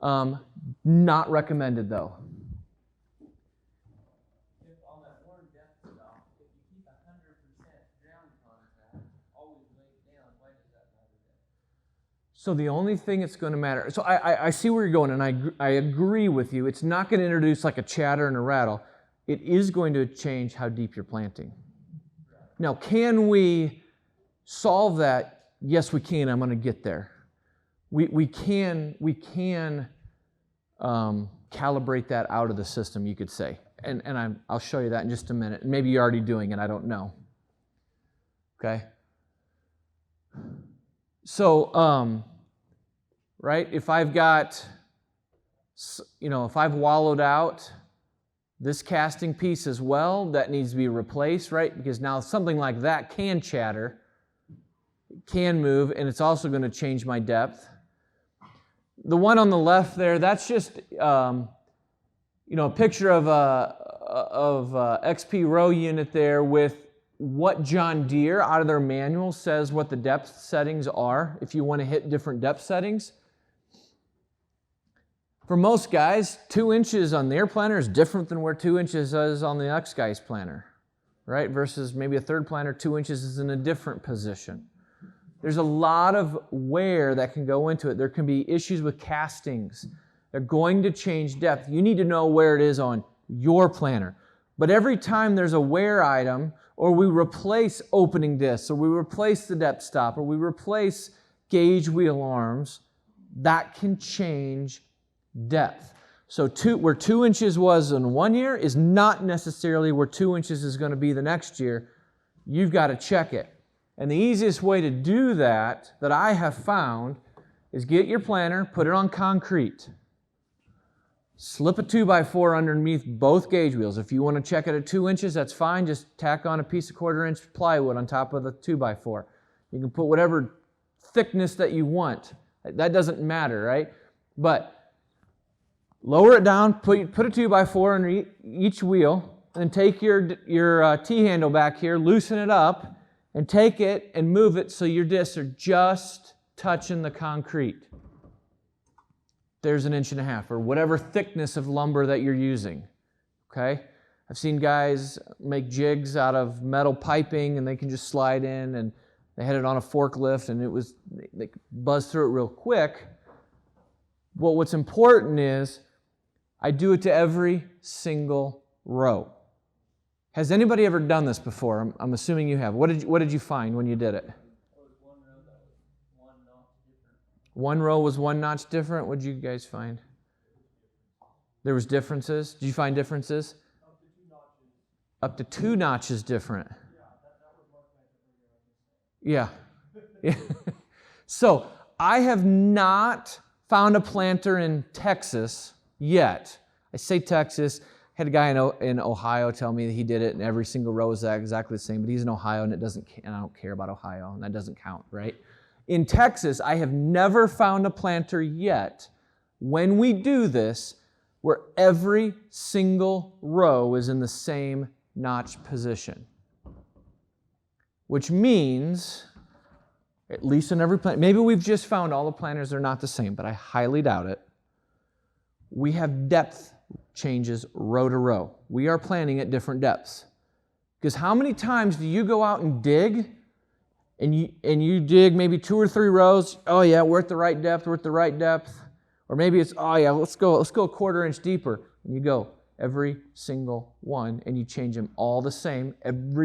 Not recommended, though. So the only thing it's going to matter, so I see where you're going, and I agree with you. It's not going to introduce like a chatter and a rattle. It is going to change how deep you're planting. Now, can we solve that? Yes, we can. I'm going to get there. We can calibrate that out of the system, you could say. And I'll show you that in just a minute. Maybe you're already doing it. I don't know. Okay? So, right, if I've got, if I've wallowed out this casting piece as well, that needs to be replaced, right? Because now something like that can chatter. can move, and it's also going to change my depth. The one on the left there, that's just a picture of a XP row unit there with what John Deere out of their manual says what the depth settings are if you want to hit different depth settings. For most guys, 2 inches on their planter is different than where 2 inches is on the next guy's planter, right? Versus maybe a third planter, 2 inches is in a different position. There's a lot of wear that can go into it. There can be issues with castings. They're going to change depth. You need to know where it is on your planter. But every time there's a wear item, or we replace opening discs, or we replace the depth stop, or we replace gauge wheel arms, that can change depth. So where 2 inches was in 1 year is not necessarily where 2 inches is going to be the next year. You've got to check it. And the easiest way to do that I have found, is get your planter, put it on concrete. Slip a 2x4 underneath both gauge wheels. If you want to check it at 2 inches, that's fine. Just tack on a piece of 1/4 inch plywood on top of the 2x4. You can put whatever thickness that you want. That doesn't matter, right? But lower it down, put a 2x4 under each wheel, and then take your T-handle back here, loosen it up, and take it and move it so your discs are just touching the concrete. There's 1.5 inches, or whatever thickness of lumber that you're using, okay? I've seen guys make jigs out of metal piping, and they can just slide in, and they had it on a forklift, and they buzzed through it real quick. Well, what's important is I do it to every single row. Has anybody ever done this before? I'm assuming you have. What did you find when you did it? One row was 1 notch different. What did you guys find? There was differences. Did you find differences? Up to 2 notches different. Yeah. Yeah. So I have not found a planter in Texas yet. I say Texas. Had a guy in Ohio tell me that he did it, and every single row is exactly the same. But he's in Ohio, and I don't care about Ohio, and that doesn't count, right? In Texas, I have never found a planter yet, when we do this, where every single row is in the same notch position. Which means, at least in every planter, maybe we've just found all the planters are not the same, but I highly doubt it. We have depth changes row to row. We are planting at different depths. Because how many times do you go out and dig, and you dig maybe 2 or 3 rows? Oh yeah, we're at the right depth, we're at the right depth. Or maybe it's, oh yeah, let's go a 1/4 inch deeper. And you go every single one, and you change them all the same. And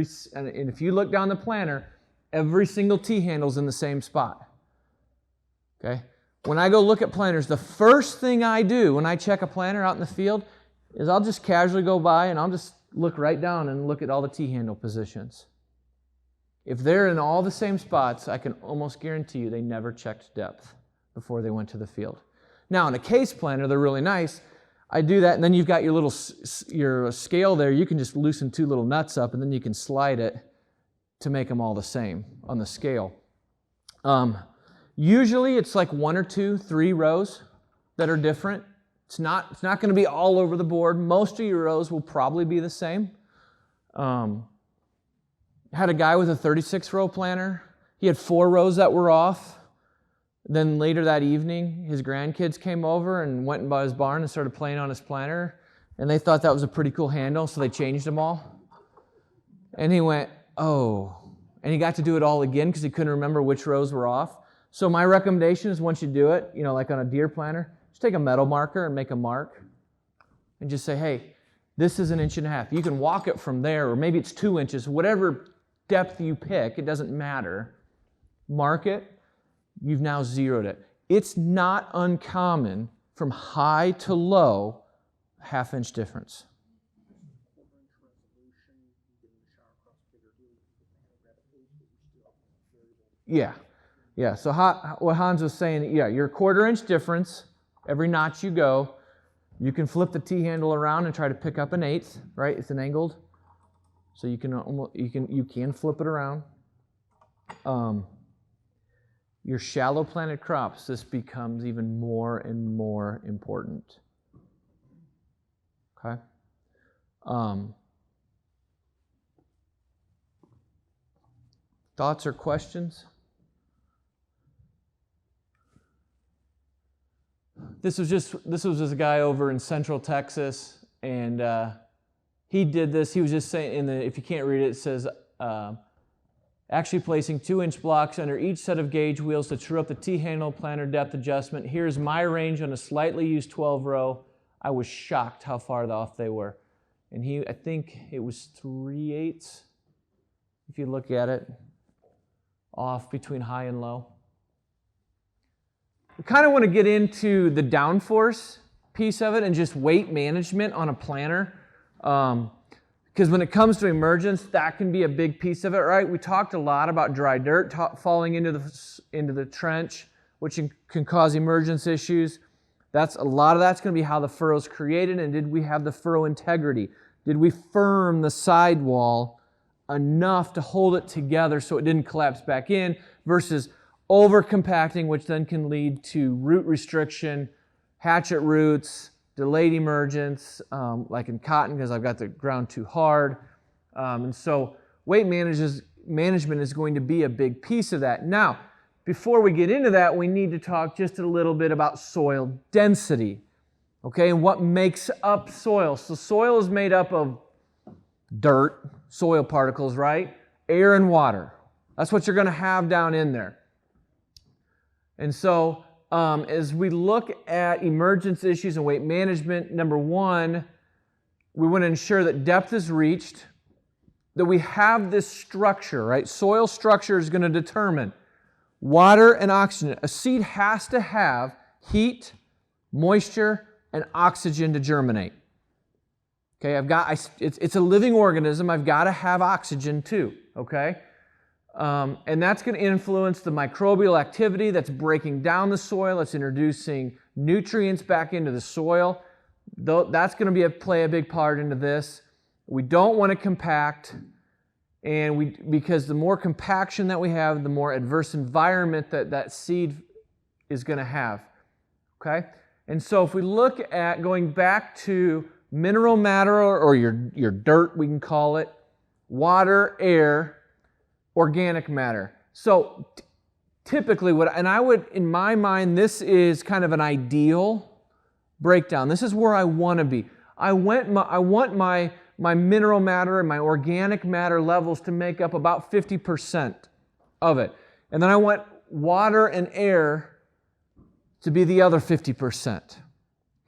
if you look down the planter, every single T-handle's in the same spot. Okay? When I go look at planters, the first thing I do when I check a planter out in the field is I'll just casually go by and I'll just look right down and look at all the T-handle positions. If they're in all the same spots, I can almost guarantee you they never checked depth before they went to the field. Now, in a case planter, they're really nice. I do that, and then you've got your scale there. You can just loosen 2 little nuts up, and then you can slide it to make them all the same on the scale. Usually it's like 1 or 2, 3 rows that are different. It's not going to be all over the board. Most of your rows will probably be the same. Had a guy with a 36-row planter. He had 4 rows that were off. Then later that evening, his grandkids came over and went and bought his barn and started playing on his planter. And they thought that was a pretty cool handle, so they changed them all. And he went, oh. And he got to do it all again because he couldn't remember which rows were off. So my recommendation is once you do it, like on a deer planter, just take a metal marker and make a mark. And just say, hey, this is 1.5 inches. You can walk it from there, or maybe it's 2 inches, whatever depth you pick, it doesn't matter. Mark it. You've now zeroed it. It's not uncommon from high to low, 1/2 inch difference. Yeah. So what Hans was saying, your 1/4 inch difference, every notch you go, you can flip the T-handle around and try to pick up 1/8, right? It's an angled, so you can flip it around. your shallow planted crops, this becomes even more and more important. Okay? Thoughts or questions? This was just a guy over in Central Texas, and he did this. He was just saying, if you can't read it, it says, actually placing 2-inch blocks under each set of gauge wheels to true up the T-handle planter depth adjustment. Here's my range on a slightly used 12-row. I was shocked how far off they were. And I think it was 3/8, if you look at it, off between high and low. We kind of want to get into the downforce piece of it and just weight management on a planter. Because when it comes to emergence, that can be a big piece of it, right? We talked a lot about dry dirt falling into the trench, which can cause emergence issues. A lot of that's going to be how the furrow's created, and did we have the furrow integrity? Did we firm the sidewall enough to hold it together so it didn't collapse back in, versus over-compacting, which then can lead to root restriction, hatchet roots, delayed emergence, like in cotton because I've got the ground too hard. And so weight management is going to be a big piece of that. Now, before we get into that, we need to talk just a little bit about soil density, okay, and what makes up soil. So soil is made up of dirt, soil particles, right? Air and water. That's what you're going to have down in there. And so as we look at emergence issues and weight management, number one, we want to ensure that depth is reached, that we have this structure, right? Soil structure is going to determine water and oxygen. A seed has to have heat, moisture, and oxygen to germinate. Okay, it's a living organism. I've got to have oxygen too, okay? And that's going to influence the microbial activity that's breaking down the soil. It's introducing nutrients back into the soil. That's going to play a big part into this. We don't want to compact, because the more compaction that we have, the more adverse environment that seed is going to have. Okay? And so if we look at going back to mineral matter, or your dirt, we can call it, water, air, organic matter. So typically in my mind, this is kind of an ideal breakdown. This is where I want to be. I want my mineral matter and my organic matter levels to make up about 50% of it. And then I want water and air to be the other 50%.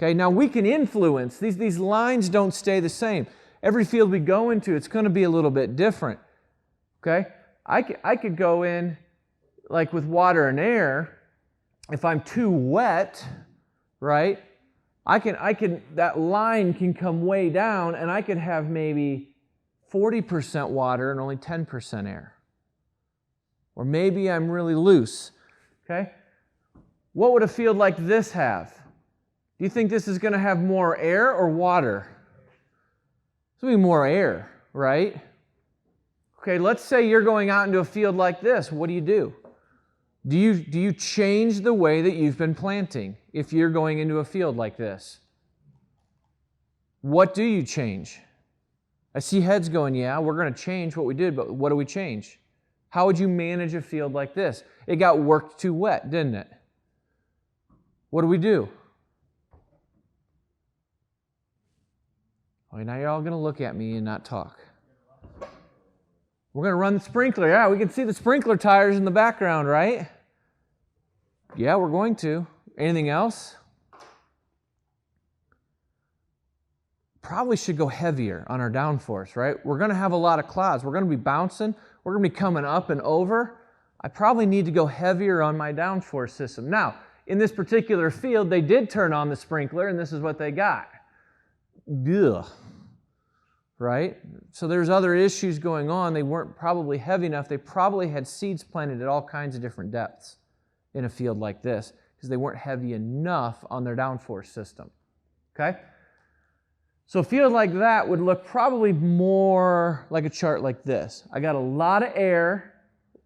Okay, now we can influence. These lines don't stay the same. Every field we go into, it's going to be a little bit different. Okay? I could go in, like with water and air, if I'm too wet, right? That line can come way down, and I could have maybe 40% water and only 10% air. Or maybe I'm really loose, okay? What would a field like this have? Do you think this is going to have more air or water? It's going to be more air, right? Okay, let's say you're going out into a field like this. What do? Do you change the way that you've been planting if you're going into a field like this? What do you change? I see heads going, yeah, we're going to change what we did, but what do we change? How would you manage a field like this? It got worked too wet, didn't it? What do? Okay, now you're all going to look at me and not talk. We're going to run the sprinkler. Yeah, we can see the sprinkler tires in the background, right? Yeah, we're going to. Anything else? Probably should go heavier on our downforce, right? We're going to have a lot of clouds. We're going to be bouncing. We're going to be coming up and over. I probably need to go heavier on my downforce system. Now, in this particular field, they did turn on the sprinkler, and this is what they got. Ugh. Right? So there's other issues going on. They weren't probably heavy enough. They probably had seeds planted at all kinds of different depths in a field like this because they weren't heavy enough on their downforce system. Okay? So a field like that would look probably more like a chart like this. I got a lot of air,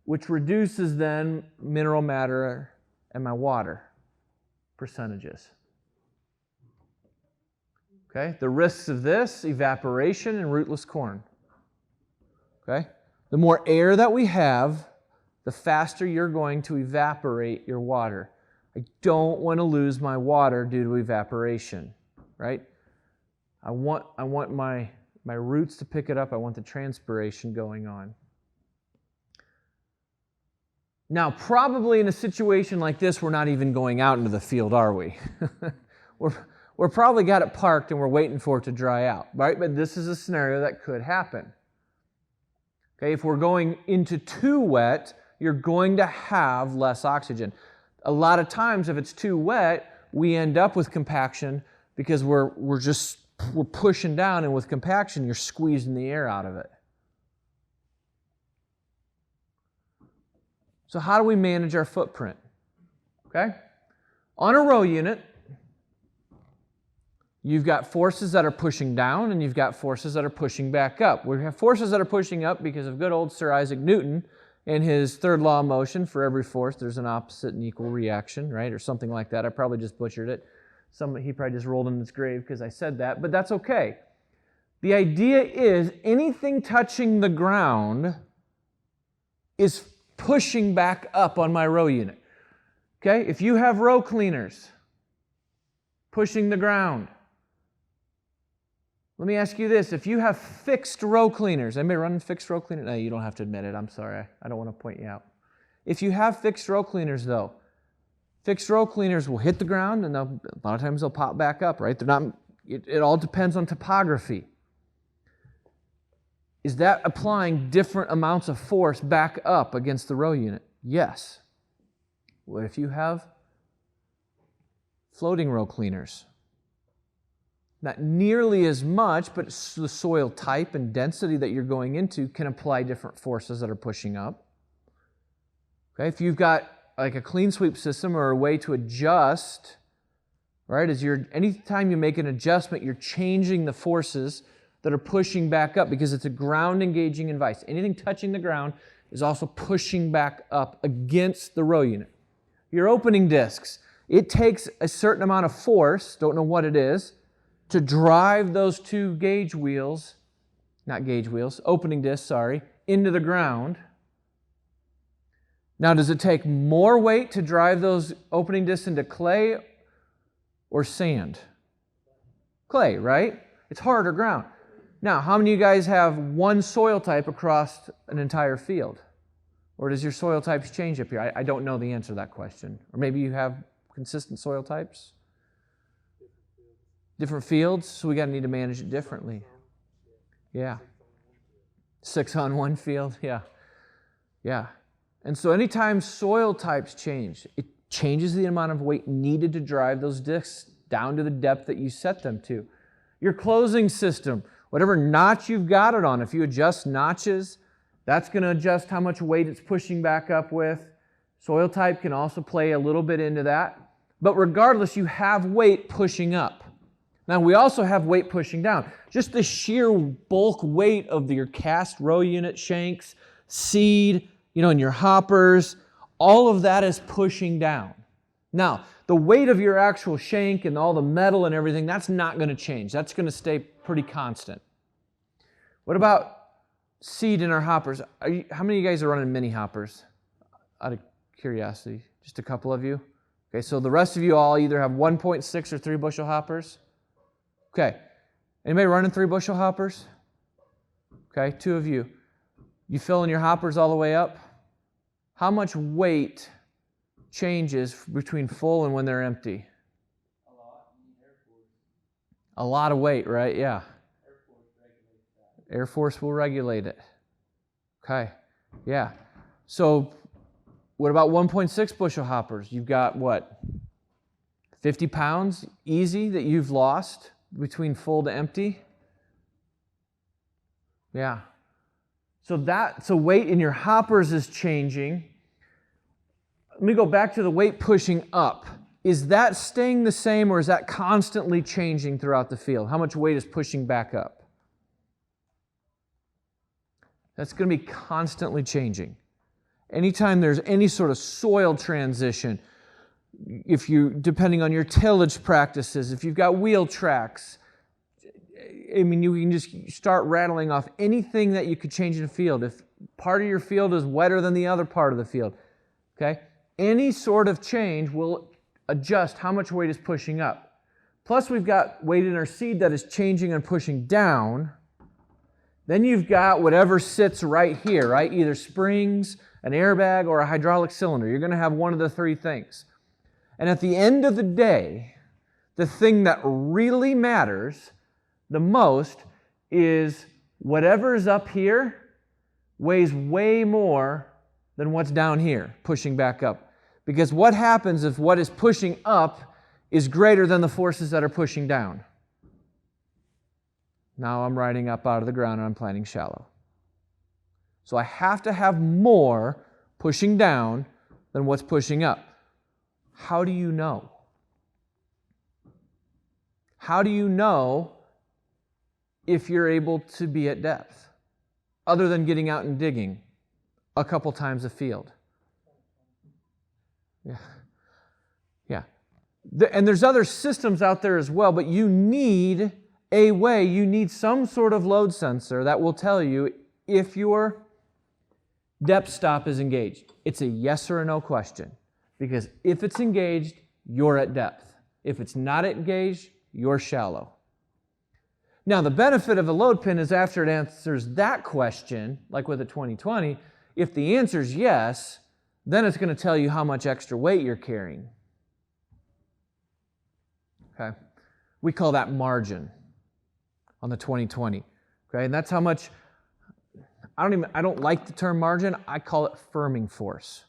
which reduces then mineral matter and my water percentages. Okay, the risks of this, evaporation and rootless corn. Okay, the more air that we have, the faster you're going to evaporate your water. I don't want to lose my water due to evaporation, right? I want my roots to pick it up. I want the transpiration going on. Now, probably in a situation like this, we're not even going out into the field, are we? We're probably got it parked and we're waiting for it to dry out, right? But this is a scenario that could happen. Okay, if we're going into too wet, you're going to have less oxygen. A lot of times, if it's too wet, we end up with compaction because we're pushing down, and with compaction, you're squeezing the air out of it. So how do we manage our footprint? Okay? On a row unit, you've got forces that are pushing down and you've got forces that are pushing back up. We have forces that are pushing up because of good old Sir Isaac Newton and his third law of motion. For every force, there's an opposite and equal reaction, right? Or something like that. I probably just butchered it. He probably just rolled in his grave because I said that, but that's okay. The idea is anything touching the ground is pushing back up on my row unit. Okay? If you have row cleaners pushing the ground, let me ask you this. If you have fixed row cleaners, anybody running fixed row cleaners? No, you don't have to admit it. I'm sorry. I don't want to point you out. If you have fixed row cleaners, though, fixed row cleaners will hit the ground and a lot of times they'll pop back up, right? It all depends on topography. Is that applying different amounts of force back up against the row unit? Yes. What if you have floating row cleaners? Not nearly as much, but the soil type and density that you're going into can apply different forces that are pushing up. Okay, if you've got like a clean sweep system or a way to adjust, right? Anytime you make an adjustment, you're changing the forces that are pushing back up because it's a ground engaging device. Anything touching the ground is also pushing back up against the row unit. Your opening discs, it takes a certain amount of force, don't know what it is, to drive those two opening discs, into the ground. Now, does it take more weight to drive those opening discs into clay or sand? Clay, right? It's harder ground. Now, how many of you guys have one soil type across an entire field? Or does your soil types change up here? I don't know the answer to that question. Or maybe you have consistent soil types? Different fields, so we need to manage it differently. Yeah. 6 on one field, yeah. Yeah. And so anytime soil types change, it changes the amount of weight needed to drive those discs down to the depth that you set them to. Your closing system, whatever notch you've got it on, if you adjust notches, that's going to adjust how much weight it's pushing back up with. Soil type can also play a little bit into that. But regardless, you have weight pushing up. Now, we also have weight pushing down. Just the sheer bulk weight of your cast row unit shanks, seed, and your hoppers, all of that is pushing down. Now, the weight of your actual shank and all the metal and everything, that's not going to change. That's going to stay pretty constant. What about seed in our hoppers? How many of you guys are running mini hoppers? Out of curiosity, just a couple of you? Okay, so the rest of you all either have 1.6 or 3 bushel hoppers? Okay. Anybody running 3 bushel hoppers? Okay, 2 of you. You filling your hoppers all the way up? How much weight changes between full and when they're empty? A lot of weight, right? Yeah. Air Force will regulate it. Okay. Yeah. So what about 1.6 bushel hoppers? You've got what? 50 pounds easy that you've lost between full to empty? Yeah. So weight in your hoppers is changing. Let me go back to the weight pushing up. Is that staying the same or is that constantly changing throughout the field? How much weight is pushing back up? That's going to be constantly changing. anytime there's any sort of soil transition, depending on your tillage practices, if you've got wheel tracks, I mean, you can just start rattling off anything that you could change in a field. If part of your field is wetter than the other part of the field, okay? Any sort of change will adjust how much weight is pushing up. Plus, we've got weight in our seed that is changing and pushing down. Then you've got whatever sits right here, right? Either springs, an airbag, or a hydraulic cylinder. You're going to have one of the three things. And at the end of the day, the thing that really matters the most is whatever is up here weighs way more than what's down here, pushing back up. Because what happens if what is pushing up is greater than the forces that are pushing down? Now I'm riding up out of the ground and I'm planting shallow. So I have to have more pushing down than what's pushing up. How do you know? How do you know if you're able to be at depth, other than getting out and digging a couple times a field? Yeah. And there's other systems out there as well, but you need a way, you need some sort of load sensor that will tell you if your depth stop is engaged. It's a yes or a no question, because if it's engaged, you're at depth. If it's not engaged, you're shallow. Now, the benefit of a load pin is after it answers that question, like with a 2020, if the answer is yes, then it's going to tell you how much extra weight you're carrying. Okay? We call that margin on the 2020. Okay? And that's how much, I don't like the term margin, I call it firming force.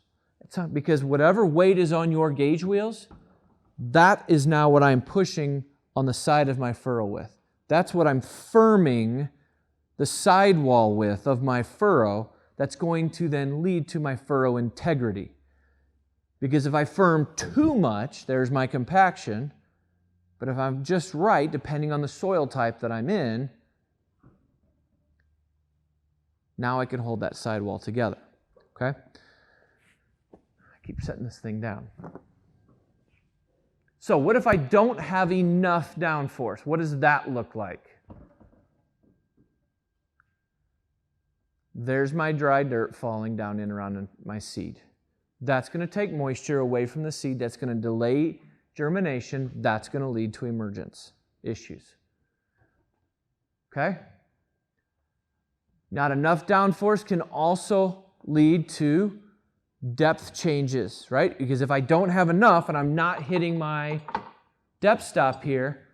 Because whatever weight is on your gauge wheels, that is now what I'm pushing on the side of my furrow with. That's what I'm firming the sidewall with of my furrow. That's going to then lead to my furrow integrity. Because if I firm too much, there's my compaction. But if I'm just right, depending on the soil type that I'm in, now I can hold that sidewall together. Okay? I keep setting this thing down. So what if I don't have enough downforce? What does that look like? There's my dry dirt falling down in around my seed. That's going to take moisture away from the seed. That's going to delay germination. That's going to lead to emergence issues. Okay? Not enough downforce can also lead to depth changes, right? Because if I don't have enough and I'm not hitting my depth stop here,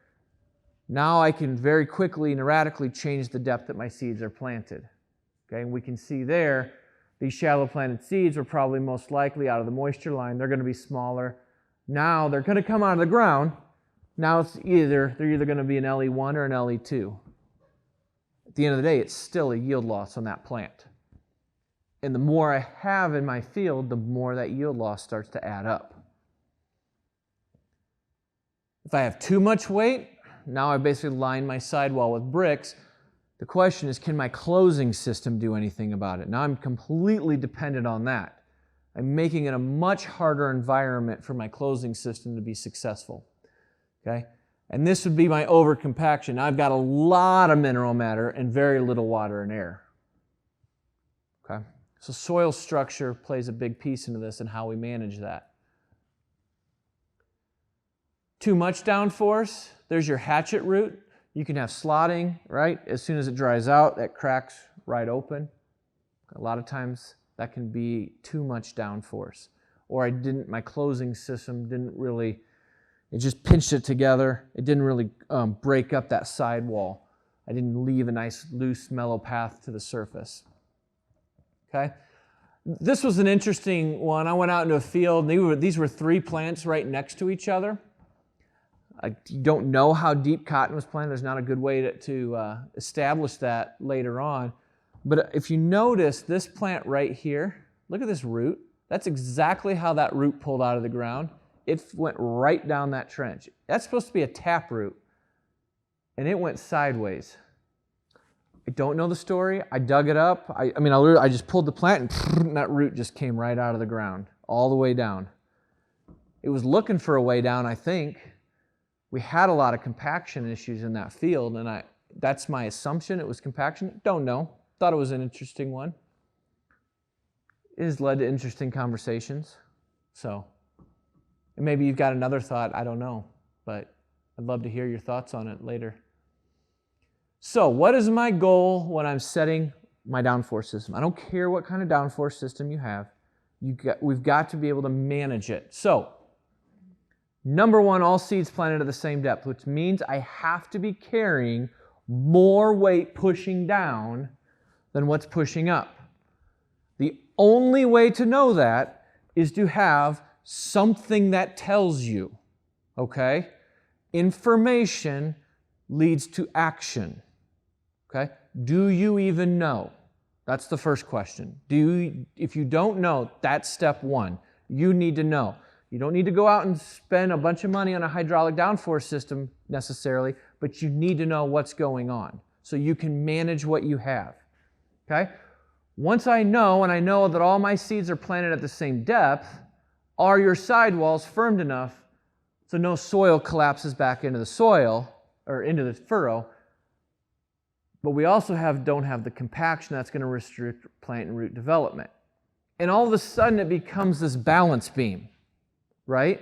now I can very quickly and erratically change the depth that my seeds are planted. Okay, and we can see there, these shallow planted seeds were probably most likely out of the moisture line. They're going to be smaller. Now they're going to come out of the ground. Now they're either going to be an LE1 or an LE2. At the end of the day, it's still a yield loss on that plant. And the more I have in my field, the more that yield loss starts to add up. If I have too much weight, now I basically line my sidewall with bricks. The question is, can my closing system do anything about it? Now I'm completely dependent on that. I'm making it a much harder environment for my closing system to be successful. Okay? And this would be my overcompaction. Now I've got a lot of mineral matter and very little water and air. Okay? So soil structure plays a big piece into this and how we manage that. Too much downforce, there's your hatchet root. You can have slotting, right? As soon as it dries out, that cracks right open. A lot of times that can be too much downforce. Or my closing system didn't really, it just pinched it together. It didn't really break up that sidewall. I didn't leave a nice, loose, mellow path to the surface. Okay? This was an interesting one. I went out into a field, and these were 3 plants right next to each other. I don't know how deep cotton was planted. There's not a good way to establish that later on. But if you notice this plant right here, look at this root. That's exactly how that root pulled out of the ground. It went right down that trench. That's supposed to be a tap root, and it went sideways. I don't know the story. I dug it up. I just pulled the plant and that root just came right out of the ground, all the way down. It was looking for a way down, I think. We had a lot of compaction issues in that field, and that's my assumption. It was compaction. Don't know. Thought it was an interesting one. It has led to interesting conversations. So, and maybe you've got another thought. I don't know, but I'd love to hear your thoughts on it later. So, what is my goal when I'm setting my downforce system? I don't care what kind of downforce system you have. We've got to be able to manage it. So, number one, all seeds planted at the same depth, which means I have to be carrying more weight pushing down than what's pushing up. The only way to know that is to have something that tells you, okay? Information leads to action, okay? Do you even know? That's the first question. If you don't know, that's step one. You need to know. You don't need to go out and spend a bunch of money on a hydraulic downforce system necessarily, but you need to know what's going on so you can manage what you have, okay? Once I know, and I know that all my seeds are planted at the same depth, are your sidewalls firm enough so no soil collapses back into the soil or into the furrow? But we also don't have the compaction that's going to restrict plant and root development. And all of a sudden it becomes this balance beam, right?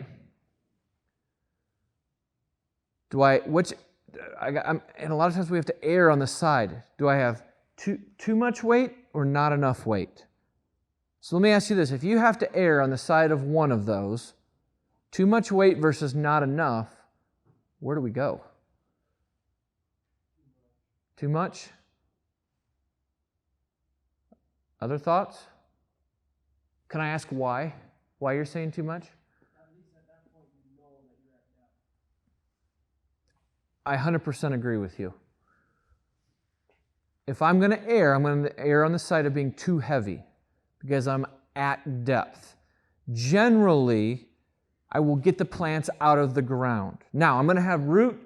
And a lot of times we have to err on the side. Do I have too much weight or not enough weight? So let me ask you this. If you have to err on the side of one of those, too much weight versus not enough, where do we go? Too much? Other thoughts? Can I ask why? Why you're saying too much? I 100% agree with you. If I'm going to err, I'm going to err on the side of being too heavy because I'm at depth. Generally, I will get the plants out of the ground. Now, I'm going to have root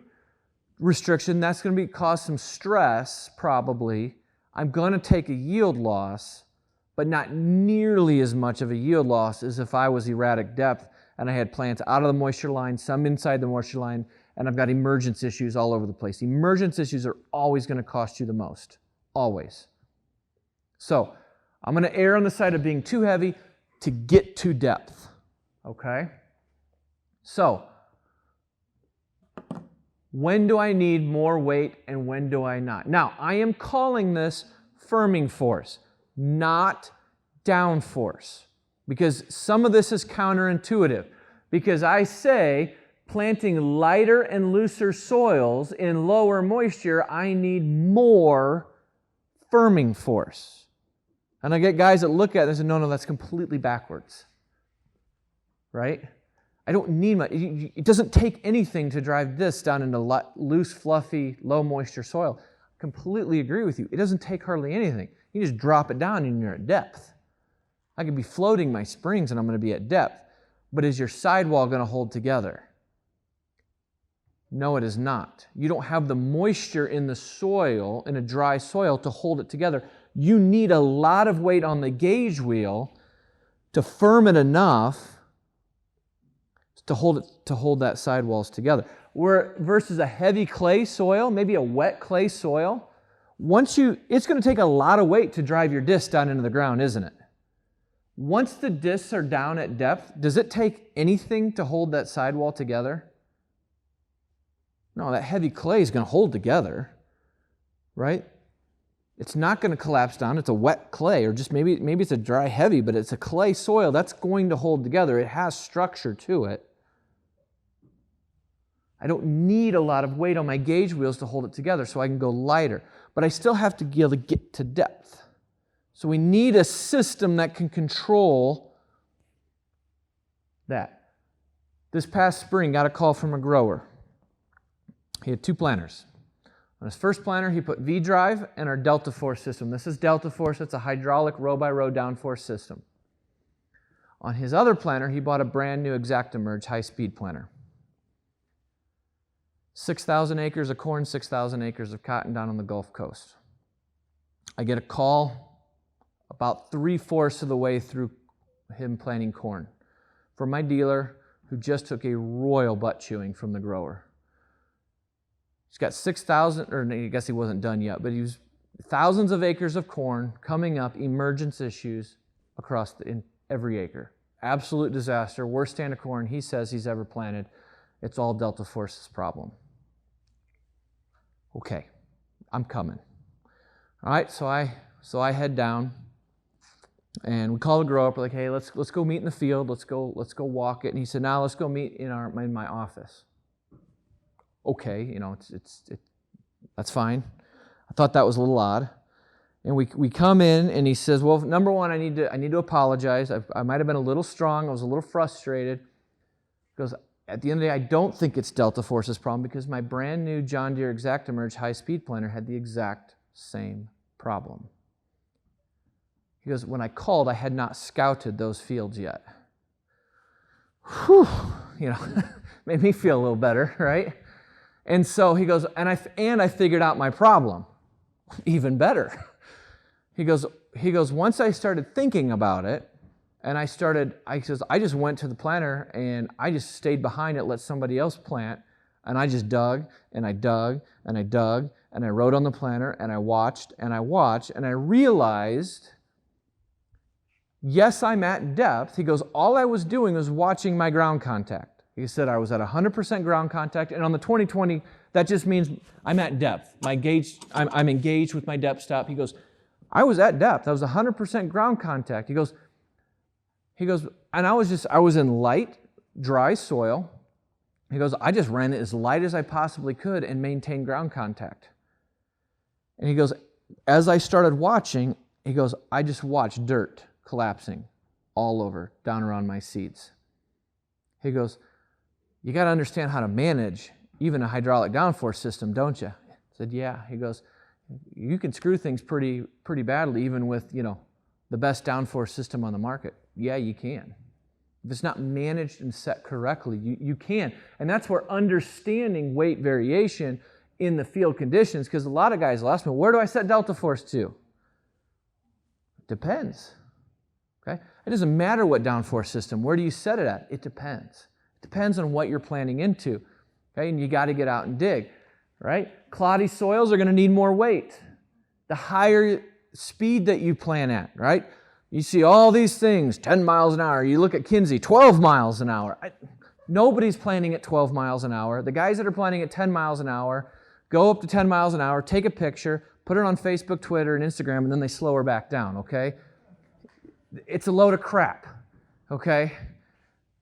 restriction. That's going to cause some stress, probably. I'm going to take a yield loss, but not nearly as much of a yield loss as if I was erratic depth and I had plants out of the moisture line, some inside the moisture line, and I've got emergence issues all over the place. Emergence issues are always going to cost you the most. Always. So, I'm going to err on the side of being too heavy to get to depth. Okay? So, when do I need more weight and when do I not? Now, I am calling this firming force, not downforce, because some of this is counterintuitive. Because I say, planting lighter and looser soils in lower moisture, I need more firming force. And I get guys that look at this and no, that's completely backwards. Right? I don't need much. It doesn't take anything to drive this down into loose, fluffy, low moisture soil. Completely agree with you. It doesn't take hardly anything. You just drop it down and you're at depth. I could be floating my springs and I'm going to be at depth. But is your sidewall going to hold together? No, it is not. You don't have the moisture in the soil, in a dry soil, to hold it together. You need a lot of weight on the gauge wheel to firm it enough to hold that sidewalls together. Versus a heavy clay soil, maybe a wet clay soil, it's going to take a lot of weight to drive your disc down into the ground, isn't it? Once the discs are down at depth, does it take anything to hold that sidewall together? No, that heavy clay is going to hold together, right? It's not going to collapse down. It's a wet clay, or just maybe it's a dry heavy, but it's a clay soil. That's going to hold together. It has structure to it. I don't need a lot of weight on my gauge wheels to hold it together, so I can go lighter. But I still have to be able to get to depth. So we need a system that can control that. This past spring, got a call from a grower. He had 2 planters. On his first planter, he put V-drive and our Downforce system. This is Downforce. It's a hydraulic row-by-row downforce system. On his other planter, he bought a brand new ExactEmerge high-speed planter. 6,000 acres of corn, 6,000 acres of cotton down on the Gulf Coast. I get a call about 3/4 of the way through him planting corn from my dealer who just took a royal butt chewing from the grower. He's got 6,000, or I guess he wasn't done yet, but he was thousands of acres of corn coming up, emergence issues across in every acre. Absolute disaster, worst stand of corn he says he's ever planted. It's all Downforce's problem. Okay, I'm coming. All right, so I head down, and we call the grower up. We're like, hey, let's go meet in the field. Let's go walk it. And he said, now let's go meet in my office. Okay, you know, that's fine. I thought that was a little odd. And we come in, and he says, well, number one, I need to apologize. I might have been a little strong. I was a little frustrated. He goes, at the end of the day, I don't think it's Downforce's problem because my brand new John Deere ExactEmerge high-speed planter had the exact same problem. He goes, when I called, I had not scouted those fields yet. Whew, you know, made me feel a little better, right? And so he goes, and I figured out my problem. Even better. He goes, once I started thinking about it, and I just went to the planter and I just stayed behind it, let somebody else plant, and I just dug, and I dug, and I dug, and I wrote on the planter, and I watched, and I realized, yes, I'm at depth. He goes, all I was doing was watching my ground contact. He said I was at 100% ground contact, and on the 2020, that just means I'm at depth. I'm engaged with my depth stop. He goes, I was at depth. I was 100% ground contact. He goes, and I was in light, dry soil. He goes, I just ran it as light as I possibly could and maintained ground contact. And he goes, as I started watching, he goes, I just watched dirt collapsing all over, down around my seeds. He goes, you got to understand how to manage even a hydraulic downforce system, don't you? I said, yeah. He goes, you can screw things pretty badly even with, you know, the best downforce system on the market. Yeah, you can. If it's not managed and set correctly, you can. And that's where understanding weight variation in the field conditions, because a lot of guys will ask me, where do I set Downforce to? Depends. Okay? It doesn't matter what downforce system. Where do you set it at? It depends. It depends on what you're planting into. Okay? And you got to get out and dig. Right? Cloddy soils are going to need more weight. The higher speed that you plant at, right? You see all these things, 10 miles an hour. You look at Kinsey, 12 miles an hour. Nobody's planting at 12 miles an hour. The guys that are planting at 10 miles an hour go up to 10 miles an hour, take a picture, put it on Facebook, Twitter, and Instagram, and then they slow her back down, okay? It's a load of crap, okay?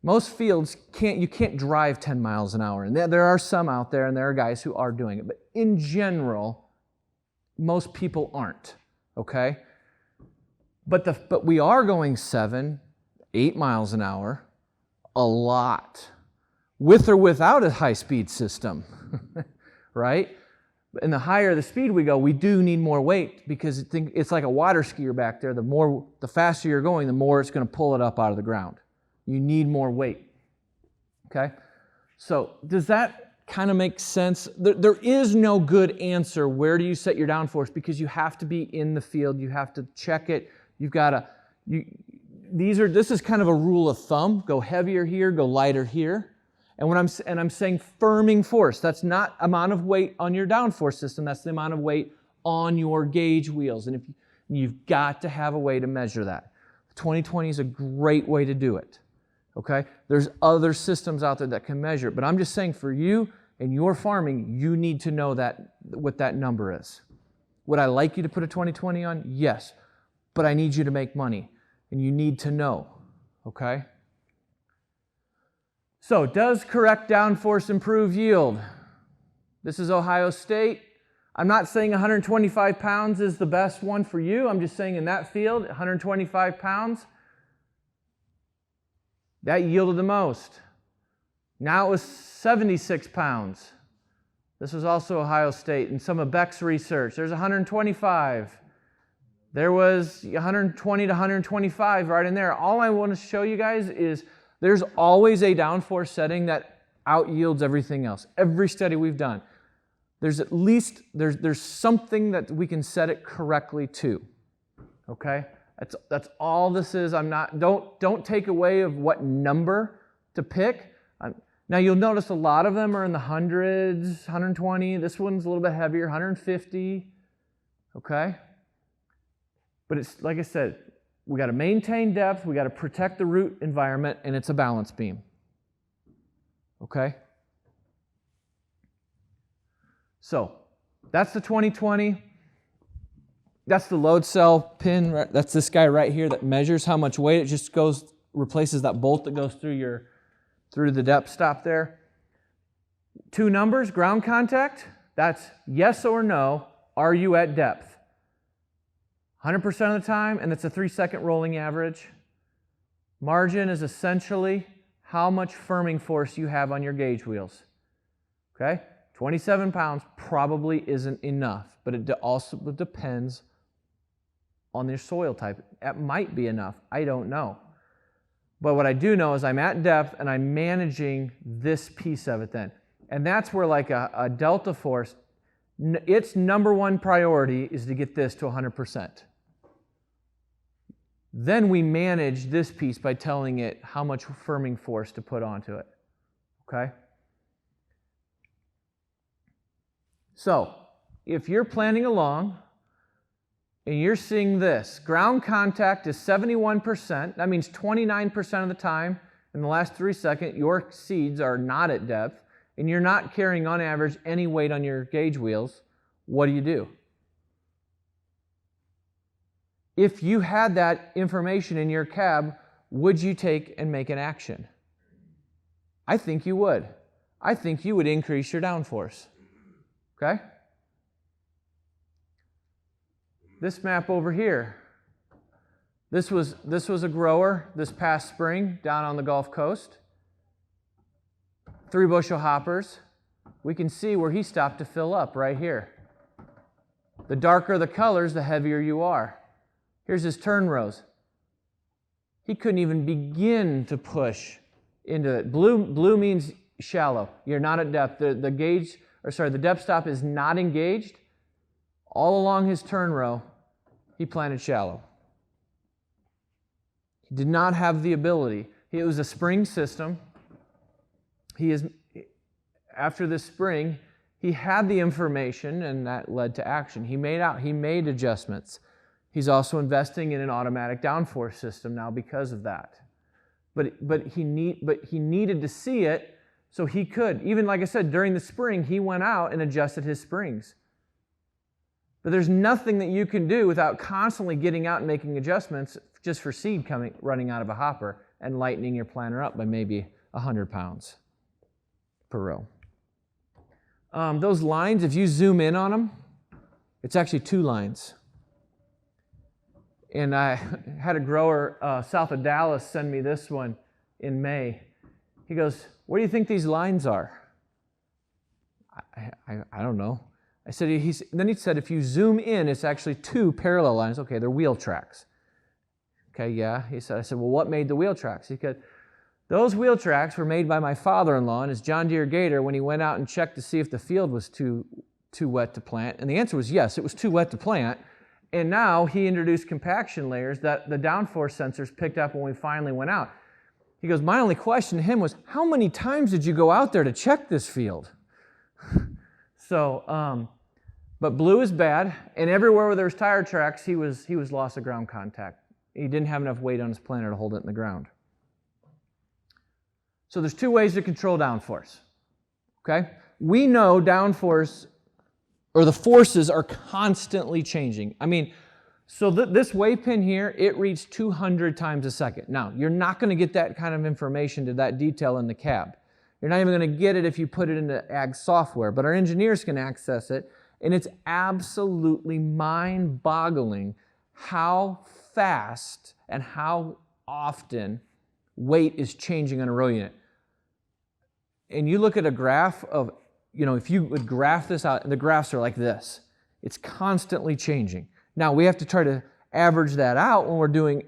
Most fields, you can't drive 10 miles an hour. And there are some out there, and there are guys who are doing it. But in general, most people aren't, okay? But we are going 7, 8 miles an hour, a lot, with or without a high-speed system, right? And the higher the speed we go, we do need more weight because it's like a water skier back there. The faster you're going, the more it's going to pull it up out of the ground. You need more weight, okay? So does that kind of make sense? There is no good answer. Where do you set your downforce? Because you have to be in the field. You have to check it. You've got to, this is kind of a rule of thumb. Go heavier here, go lighter here. And when I'm saying firming force, that's not amount of weight on your downforce system, that's the amount of weight on your gauge wheels. And you've got to have a way to measure that. 2020 is a great way to do it. Okay? There's other systems out there that can measure it, but I'm just saying for you and your farming, you need to know what that number is. Would I like you to put a 2020 on? Yes. But I need you to make money, and you need to know, okay? So, does correct downforce improve yield? This is Ohio State. I'm not saying 125 pounds is the best one for you. I'm just saying in that field, 125 pounds, that yielded the most. Now it was 76 pounds. This was also Ohio State. And some of Beck's research, there's 125. There was 120 to 125 right in there. All I want to show you guys is there's always a downforce setting that out-yields everything else. Every study we've done. there's at least, there's something that we can set it correctly to, okay? That's all this is. Don't take away of what number to pick. Now you'll notice a lot of them are in the hundreds, 120. This one's a little bit heavier, 150, okay? But it's, like I said, we got to maintain depth, we got to protect the root environment, and it's a balance beam, okay? So that's the 2020. That's the load cell pin. Right? That's this guy right here that measures how much weight. It just replaces that bolt that goes through the depth stop there. 2 numbers, ground contact. That's yes or no. Are you at depth? 100% of the time, and it's a 3-second rolling average. Margin is essentially how much firming force you have on your gauge wheels. Okay? 27 pounds probably isn't enough, but it also depends on your soil type. It might be enough. I don't know. But what I do know is I'm at depth and I'm managing this piece of it then. And that's where like a delta force, its number one priority is to get this to 100%. Then we manage this piece by telling it how much firming force to put onto it. Okay? So, if you're planning along and you're seeing this, ground contact is 71%. That means 29% of the time in the last 3 seconds, your seeds are not at depth and you're not carrying on average any weight on your gauge wheels. What do? If you had that information in your cab, would you take and make an action? I think you would. I think you would increase your downforce. Okay? This map over here, this was a grower this past spring down on the Gulf Coast. 3 bushel hoppers. We can see where he stopped to fill up right here. The darker the colors, the heavier you are. Here's his turn rows. He couldn't even begin to push into it. Blue means shallow. You're not at depth. The depth stop is not engaged. All along his turn row, he planted shallow. He did not have the ability. It was a spring system. After this spring, he had the information, and that led to action. He made adjustments. He's also investing in an automatic downforce system now because of that. But he needed to see it so he could. Even like I said, during the spring, he went out and adjusted his springs. But there's nothing that you can do without constantly getting out and making adjustments just for seed running out of a hopper and lightening your planter up by maybe 100 pounds per row. Those lines, if you zoom in on them, it's actually 2 lines. And I had a grower south of Dallas send me this one in May. He goes, "What do you think these lines are?" I don't know. I said, then he said, if you zoom in, it's actually 2 parallel lines. Okay, they're wheel tracks. Okay, yeah. I said, well, what made the wheel tracks? He said, those wheel tracks were made by my father-in-law and his John Deere Gator when he went out and checked to see if the field was too wet to plant. And the answer was yes, it was too wet to plant. And now he introduced compaction layers that the downforce sensors picked up when we finally went out. He goes, my only question to him was, how many times did you go out there to check this field? So, but blue is bad, and everywhere where there's tire tracks, he was loss of ground contact. He didn't have enough weight on his planter to hold it in the ground. So there's 2 ways to control downforce. Okay? We know downforce, or the forces are constantly changing. I mean, so this wave pin here, it reads 200 times a second. Now, you're not going to get that kind of information to that detail in the cab. You're not even going to get it if you put it into ag software, but our engineers can access it, and it's absolutely mind-boggling how fast and how often weight is changing on a row unit. And you look at a graph of, if you would graph this out, the graphs are like this. It's constantly changing. Now, we have to try to average that out when we're doing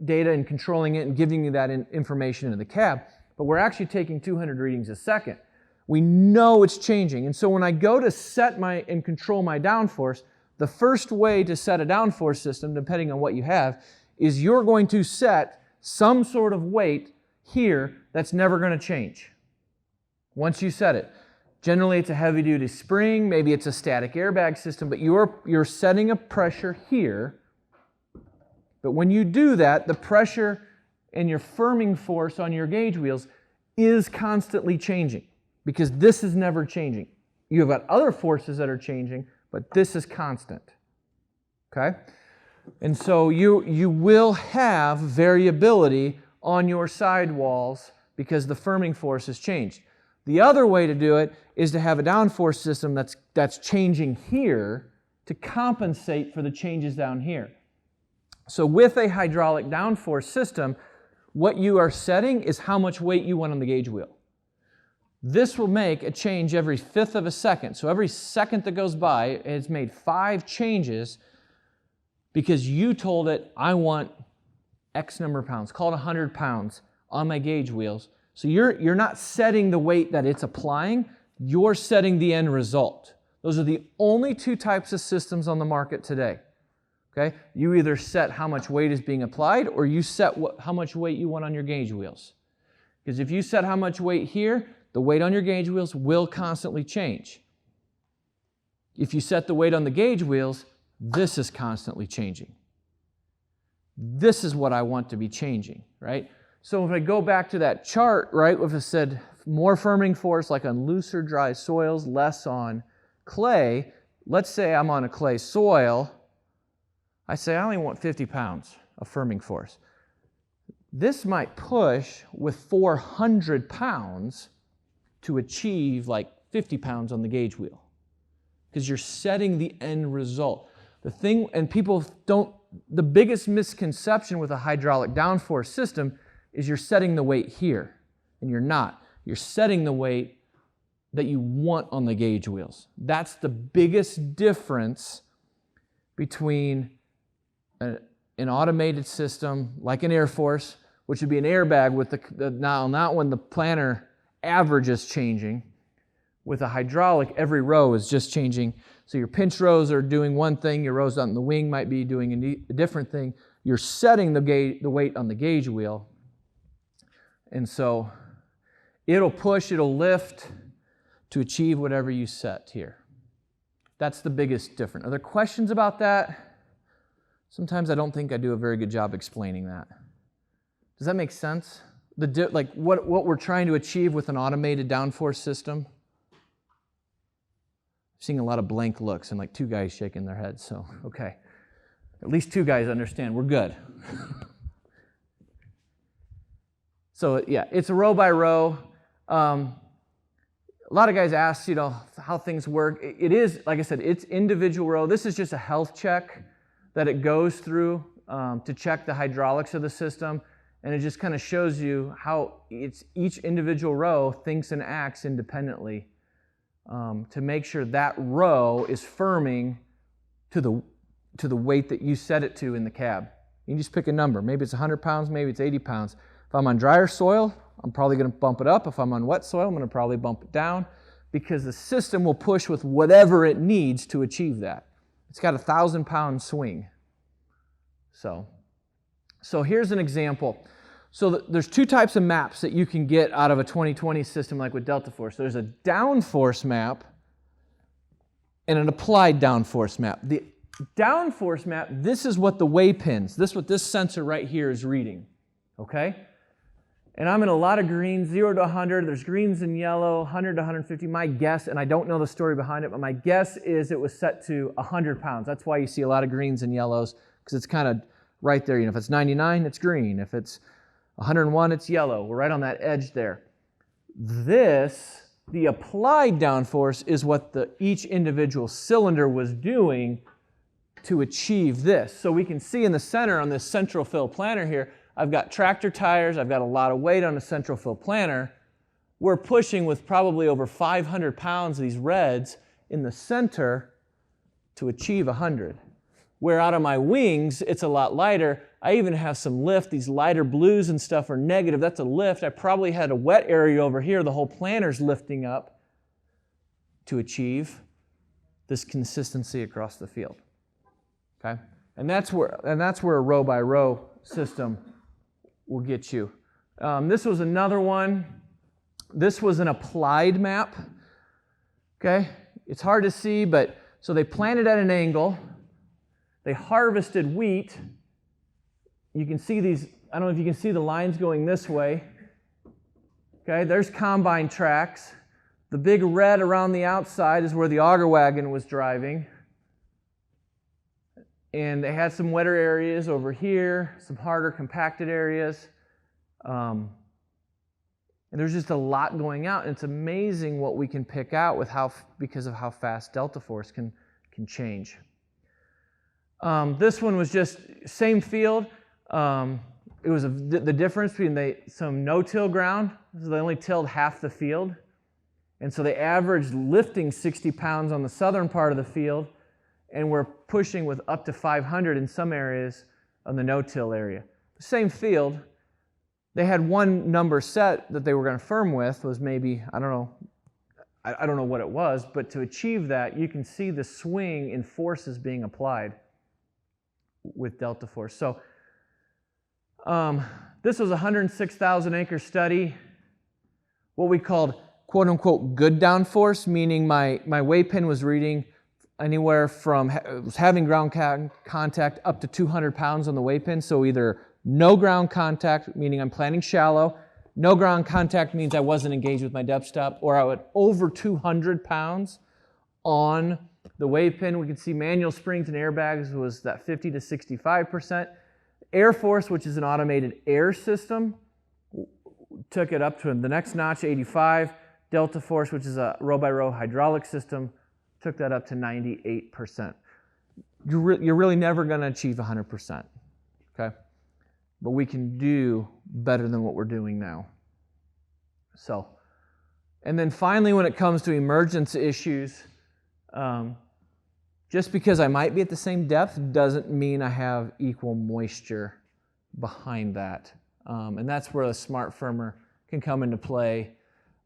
data and controlling it and giving you that information into the cab, but we're actually taking 200 readings a second. We know it's changing. And so when I go to set and control my downforce, the first way to set a downforce system, depending on what you have, is you're going to set some sort of weight here that's never going to change once you set it. Generally, it's a heavy-duty spring, maybe it's a static airbag system, but you're setting a pressure here. But when you do that, the pressure and your firming force on your gauge wheels is constantly changing because this is never changing. You have got other forces that are changing, but this is constant. Okay? And so you will have variability on your sidewalls because the firming force has changed. The other way to do it is to have a downforce system that's changing here to compensate for the changes down here. So with a hydraulic downforce system, what you are setting is how much weight you want on the gauge wheel. This will make a change every 1/5 of a second. So every second that goes by, it's made 5 changes because you told it, I want X number of pounds, call it 100 pounds on my gauge wheels. So you're not setting the weight that it's applying, you're setting the end result. Those are the only 2 types of systems on the market today. Okay? You either set how much weight is being applied or you set how much weight you want on your gauge wheels. Because if you set how much weight here, the weight on your gauge wheels will constantly change. If you set the weight on the gauge wheels, this is constantly changing. This is what I want to be changing, right? So if I go back to that chart, right, if it said more firming force like on looser, dry soils, less on clay, let's say I'm on a clay soil, I say I only want 50 pounds of firming force. This might push with 400 pounds to achieve like 50 pounds on the gauge wheel because you're setting the end result. The thing, and people don't, the biggest misconception with a hydraulic downforce system is you're setting the weight here, and you're not. You're setting the weight that you want on the gauge wheels. That's the biggest difference between an automated system like an Air Force, which would be an airbag with now not when the planner average is changing. With a hydraulic, every row is just changing. So your pinch rows are doing one thing, your rows on the wing might be doing a different thing. You're setting the weight on the gauge wheel. And so it'll push, it'll lift to achieve whatever you set here. That's the biggest difference. Are there questions about that? Sometimes I don't think I do a very good job explaining that. Does that make sense? Like what we're trying to achieve with an automated downforce system? I'm seeing a lot of blank looks and like 2 guys shaking their heads, so okay. At least 2 guys understand. We're good. So yeah, it's a row by row. A lot of guys ask, how things work. It is, like I said, it's individual row. This is just a health check that it goes through to check the hydraulics of the system. And it just kind of shows you how each individual row thinks and acts independently to make sure that row is firming to the weight that you set it to in the cab. You can just pick a number. Maybe it's 100 pounds, maybe it's 80 pounds. If I'm on drier soil, I'm probably going to bump it up. If I'm on wet soil, I'm going to probably bump it down because the system will push with whatever it needs to achieve that. It's got a 1,000-pound swing. So here's an example. So there's 2 types of maps that you can get out of a 2020 system like with Delta Force. There's a downforce map and an applied downforce map. The downforce map, this is what the waypins, what this sensor right here is reading, okay? And I'm in a lot of greens, 0 to 100. There's greens and yellow, 100 to 150. My guess, and I don't know the story behind it, but my guess is it was set to 100 pounds. That's why you see a lot of greens and yellows, because it's kind of right there. If it's 99, it's green. If it's 101, it's yellow. We're right on that edge there. The applied downforce is what each individual cylinder was doing to achieve this. So we can see in the center on this central fill planner here, I've got tractor tires, I've got a lot of weight on a central fill planner. We're pushing with probably over 500 pounds of these reds in the center to achieve 100. Where out of my wings, it's a lot lighter. I even have some lift. These lighter blues and stuff are negative. That's a lift. I probably had a wet area over here. The whole planner's lifting up. to achieve this consistency across the field. Okay? And that's where a row by row system will get you. This was another one. This was an applied map. Okay? It's hard to see, but so they planted at an angle. They harvested wheat. You can see these, I don't know if you can see the lines going this way. Okay, there's combine tracks. The big red around the outside is where the auger wagon was driving. And they had some wetter areas over here, some harder compacted areas. And there's just a lot going out. And it's amazing what we can pick out with because of how fast Deltaforce can change. This one was just same field. It was the difference between some no-till ground, so they only tilled half the field. And so they averaged lifting 60 pounds on the southern part of the field, and we're pushing with up to 500 in some areas on the no-till area. The same field, they had one number set that they were going to firm with, was maybe, I don't know what it was, but to achieve that, you can see the swing in forces being applied with Deltaforce. So this was a 106,000 acre study, what we called quote unquote good downforce, meaning my waypin was reading anywhere from, was having ground contact up to 200 pounds on the waypin. So either no ground contact, meaning I'm planting shallow, no ground contact means I wasn't engaged with my depth stop, or I would over 200 pounds on the waypin. We could see manual springs and airbags was that 50 to 65%. Air Force, which is an automated air system, took it up to the next notch, 85. Deltaforce, which is a row-by-row hydraulic system, took that up to 98%. You're really never going to achieve 100%, okay? But we can do better than what we're doing now. So, and then finally, when it comes to emergence issues, just because I might be at the same depth doesn't mean I have equal moisture behind that. And that's where a smart firmer can come into play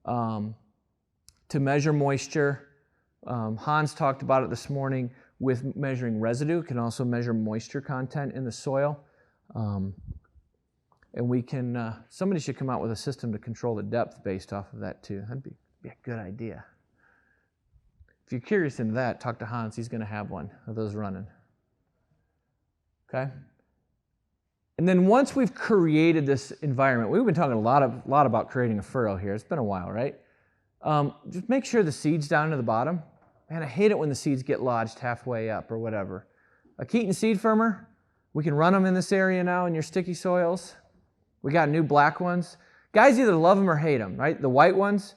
to measure moisture. Hans talked about it this morning with measuring residue. It can also measure moisture content in the soil. And we can, somebody should come out with a system to control the depth based off of that too. That'd be a good idea. If you're curious into that, talk to Hans. He's going to have one of those running. Okay? And then once we've created this environment, we've been talking a lot about creating a furrow here. It's been a while, right? Just make sure the seed's down to the bottom. Man, I hate it when the seeds get lodged halfway up or whatever. A Keaton seed firmer, we can run them in this area now in your sticky soils. We got new black ones. Guys either love them or hate them, right? The white ones.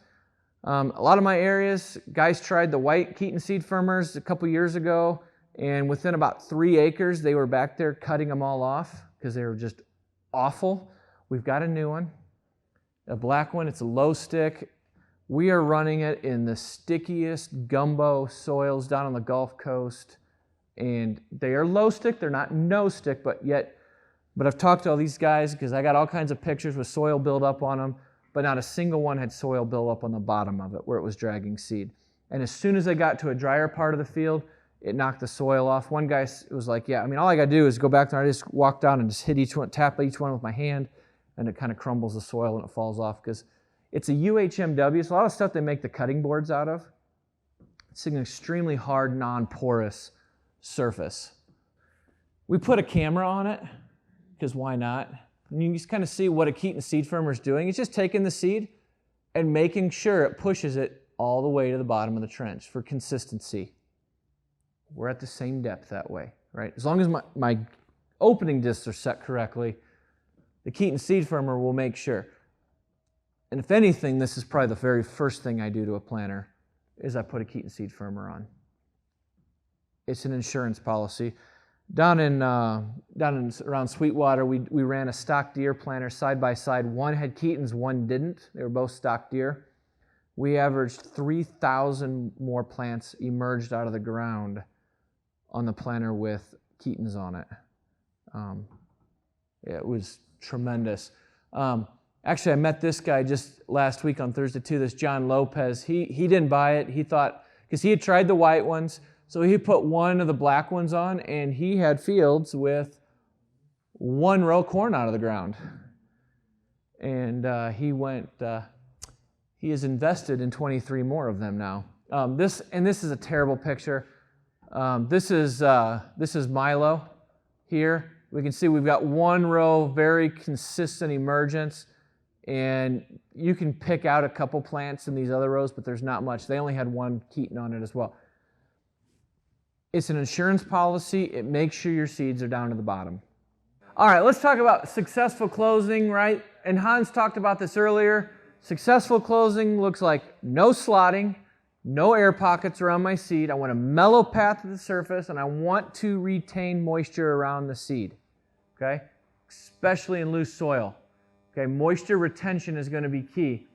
A lot of my areas, guys tried the white Keaton seed firmers a couple years ago, and within about 3 acres, they were back there cutting them all off because they were just awful. We've got a new one, a black one. It's a low stick. We are running it in the stickiest gumbo soils down on the Gulf Coast, and they are low stick. They're not no stick, but I've talked to all these guys because I got all kinds of pictures with soil buildup on them, but not a single one had soil buildup on the bottom of it where it was dragging seed. And as soon as they got to a drier part of the field, it knocked the soil off. One guy was like, yeah, I mean, all I got to do is go back there. I just walk down and just hit each one, tap each one with my hand, and it kind of crumbles the soil and it falls off because it's a UHMW. It's a lot of stuff they make the cutting boards out of. It's an extremely hard, non-porous surface. We put a camera on it because why not? And you just kind of see what a Keaton seed firmer is doing. It's just taking the seed and making sure it pushes it all the way to the bottom of the trench for consistency. We're at the same depth that way, right? As long as my opening discs are set correctly, the Keaton seed firmer will make sure. And if anything, this is probably the very first thing I do to a planter is I put a Keaton seed firmer on. It's an insurance policy. Down in around Sweetwater, we ran a stock deer planter side by side. One had Keatons, one didn't. They were both stock deer. We averaged 3,000 more plants emerged out of the ground on the planter with Keatons on it. It was tremendous. Actually, I met this guy just last week on Thursday too, this John Lopez. He didn't buy it. He thought, because he had tried the white ones. So he put one of the black ones on, and he had fields with 1 row corn out of the ground. And he has invested in 23 more of them now. This is a terrible picture. This is Milo here. We can see we've got 1 row, very consistent emergence, and you can pick out a couple plants in these other rows, but there's not much. They only had 1 Keaton on it as well. It's an insurance policy. It makes sure your seeds are down to the bottom. All right, let's talk about successful closing, right? And Hans talked about this earlier. Successful closing looks like no slotting, no air pockets around my seed. I want a mellow path to the surface, and I want to retain moisture around the seed, okay? Especially in loose soil. Okay, moisture retention is going to be key.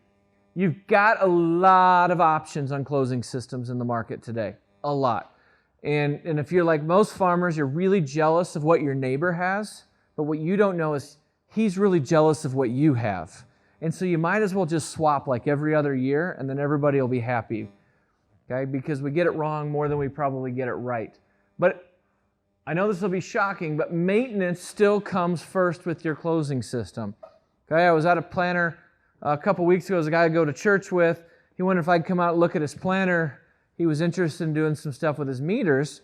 You've got a lot of options on closing systems in the market today, a lot. And if you're like most farmers, you're really jealous of what your neighbor has, but what you don't know is he's really jealous of what you have. And so you might as well just swap like every other year, and then everybody will be happy, okay? Because we get it wrong more than we probably get it right. But I know this will be shocking, but maintenance still comes first with your closing system. Okay, I was at a planter a couple weeks ago. There's a guy I go to church with. He wondered if I'd come out and look at his planter. He was interested in doing some stuff with his meters.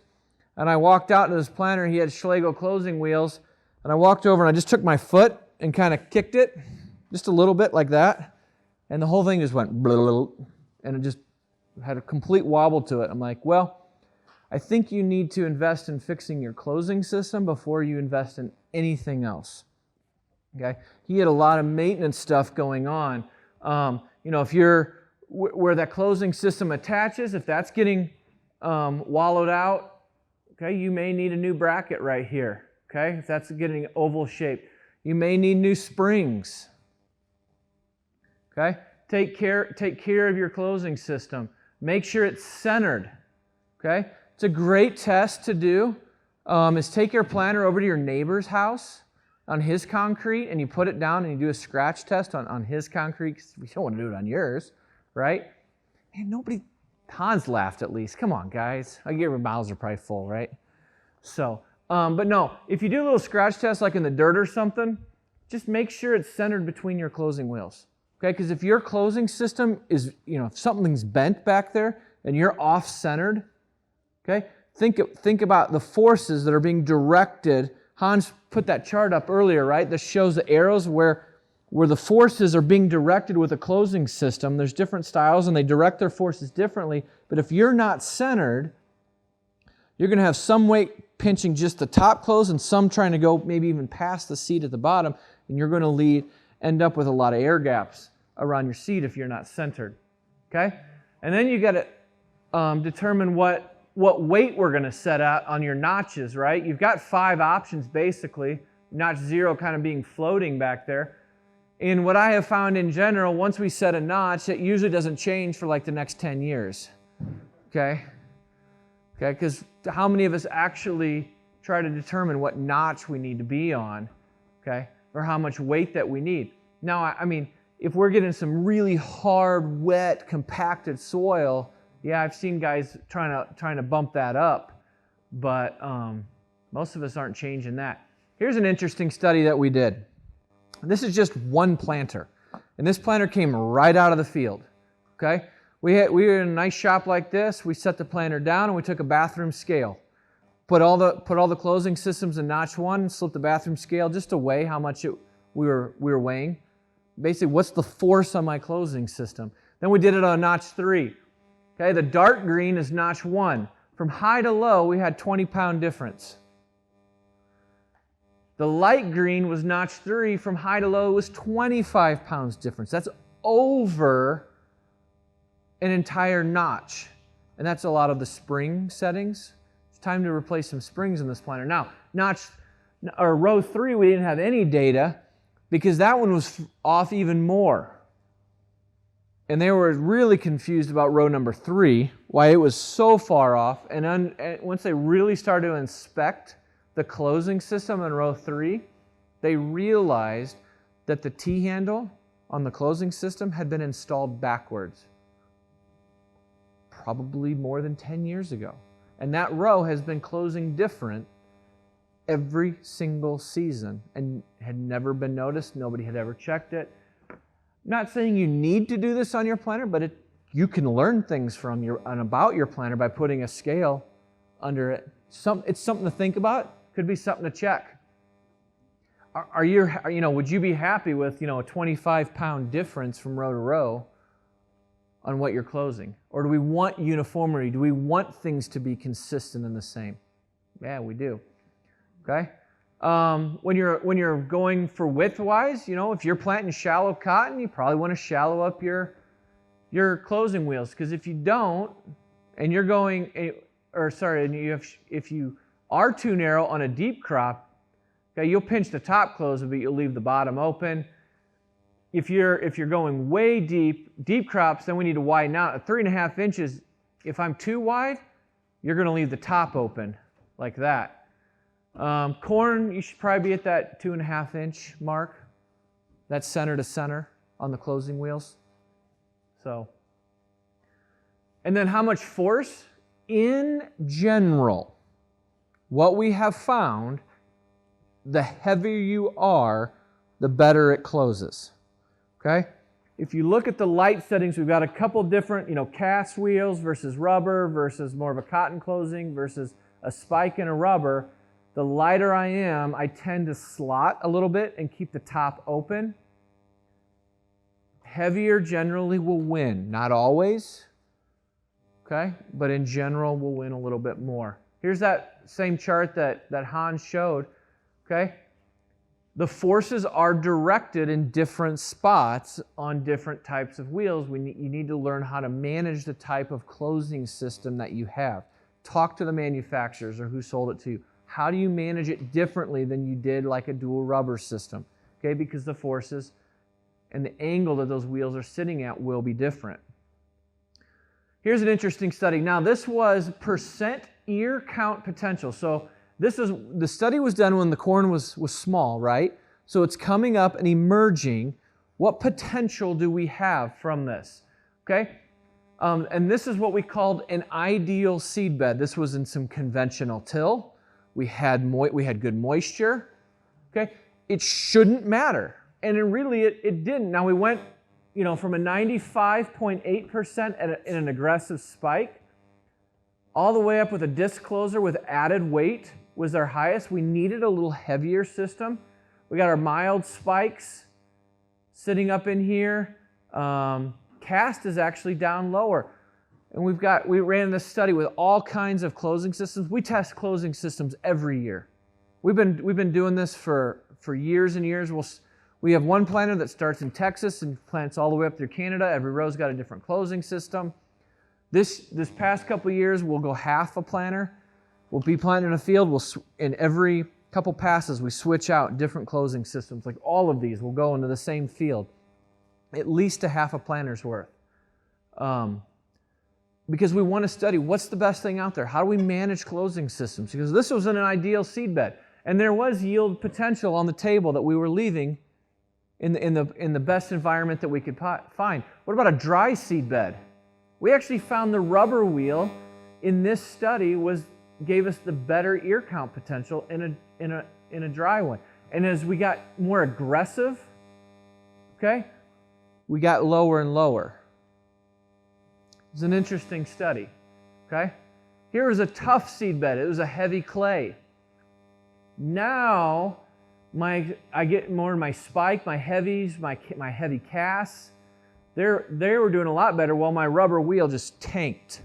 And I walked out to his planter. He had Schlegel closing wheels. And I walked over and I just took my foot and kind of kicked it just a little bit like that. And the whole thing just went blah, and it just had a complete wobble to it. I'm like, well, I think you need to invest in fixing your closing system before you invest in anything else. Okay, he had a lot of maintenance stuff going on. If you're where that closing system attaches, if that's getting wallowed out, okay, you may need a new bracket right here. Okay, if that's getting oval shape, you may need new springs. Okay, take care of your closing system. Make sure it's centered. Okay, it's a great test to do. Is take your planter over to your neighbor's house on his concrete, and you put it down and you do a scratch test on his concrete, because we don't want to do it on yours, right? And Hans laughed at least. Come on, guys. I get your mouths are probably full, right? So, but no, if you do a little scratch test like in the dirt or something, just make sure it's centered between your closing wheels, okay? Because if your closing system is, if something's bent back there and you're off-centered, okay, think about the forces that are being directed. Hans put that chart up earlier, right? That shows the arrows where the forces are being directed with a closing system. There's different styles, and they direct their forces differently. But if you're not centered, you're going to have some weight pinching just the top close and some trying to go maybe even past the seed at the bottom, and you're going to end up with a lot of air gaps around your seed if you're not centered. Okay? And then you got to determine what weight we're going to set out on your notches, right? You've got 5 options basically, notch 0 kind of being floating back there. And what I have found in general, once we set a notch, it usually doesn't change for like the next 10 years. Okay? Okay, because how many of us actually try to determine what notch we need to be on, okay, or how much weight that we need? Now, I mean, if we're getting some really hard, wet, compacted soil, yeah, I've seen guys trying to bump that up, but most of us aren't changing that. Here's an interesting study that we did. This is just one planter, and this planter came right out of the field. Okay, we were in a nice shop like this. We set the planter down and we took a bathroom scale, put all the closing systems in notch 1, and slipped the bathroom scale just to weigh how much we were weighing. Basically, what's the force on my closing system? Then we did it on notch 3. Okay, the dark green is notch 1. From high to low, we had 20-pound difference. The light green was notch 3. From high to low, it was 25 pounds difference. That's over an entire notch. And that's a lot of the spring settings. It's time to replace some springs in this planter. Now, row 3, we didn't have any data because that one was off even more. And they were really confused about row number 3, why it was so far off. And once they really started to inspect the closing system in row 3, they realized that the T-handle on the closing system had been installed backwards. probably more than 10 years ago. And that row has been closing different every single season and had never been noticed. Nobody had ever checked it. Not saying you need to do this on your planner, but you can learn things from and about your planner by putting a scale under it. It's something to think about. Could be something to check. Would you be happy with, a 25-pound difference from row to row on what you're closing? Or do we want uniformity? Do we want things to be consistent and the same? Yeah, we do. Okay? When you're going for width-wise, if you're planting shallow cotton, you probably want to shallow up your closing wheels, because if you don't, and you're going, if you are too narrow on a deep crop, okay, you'll pinch the top closing, but you'll leave the bottom open. If you're going way deep crops, then we need to widen out. At 3.5 inches, if I'm too wide, you're going to leave the top open like that. Corn, you should probably be at that 2.5 inch mark. That's center to center on the closing wheels. So, and then how much force? In general, what we have found, the heavier you are, the better it closes. Okay? If you look at the light settings, we've got a couple different, cast wheels versus rubber versus more of a cotton closing versus a spike and a rubber. The lighter I am, I tend to slot a little bit and keep the top open. Heavier generally will win. Not always, okay? But in general, will win a little bit more. Here's that same chart that Hans showed, okay? The forces are directed in different spots on different types of wheels. You need to learn how to manage the type of closing system that you have. Talk to the manufacturers or who sold it to you. How do you manage it differently than you did like a dual rubber system? Okay, because the forces and the angle that those wheels are sitting at will be different. Here's an interesting study. Now, this was percent ear count potential. So the study was done when the corn was small, right? So it's coming up and emerging. What potential do we have from this? Okay, and this is what we called an ideal seed bed. This was in some conventional till. We had good moisture. Okay, it shouldn't matter, and it didn't. Now we went, from a 95.8% in an aggressive spike, all the way up with a disc closer with added weight was our highest. We needed a little heavier system. We got our mild spikes sitting up in here. Cast is actually down lower. And we ran this study with all kinds of closing systems. We test closing systems every year. We've been doing this for years and years. We have one planter that starts in Texas and plants all the way up through Canada. Every row's got a different closing system. This past couple of years, we'll go half a planter. We'll be planting in a field. In every couple passes, we switch out different closing systems. Like all of these will go into the same field, at least a half a planter's worth. Because we want to study what's the best thing out there. How do we manage closing systems? Because this was an ideal seed bed, and there was yield potential on the table that we were leaving in the best environment that we could find. What about a dry seed bed? We actually found the rubber wheel in this study gave us the better ear count potential in a dry one. And as we got more aggressive, okay, we got lower and lower. It's an interesting study, okay? Here was a tough seed bed. It was a heavy clay. Now, I get more in my spike, my heavies, my heavy casts. They were doing a lot better while my rubber wheel just tanked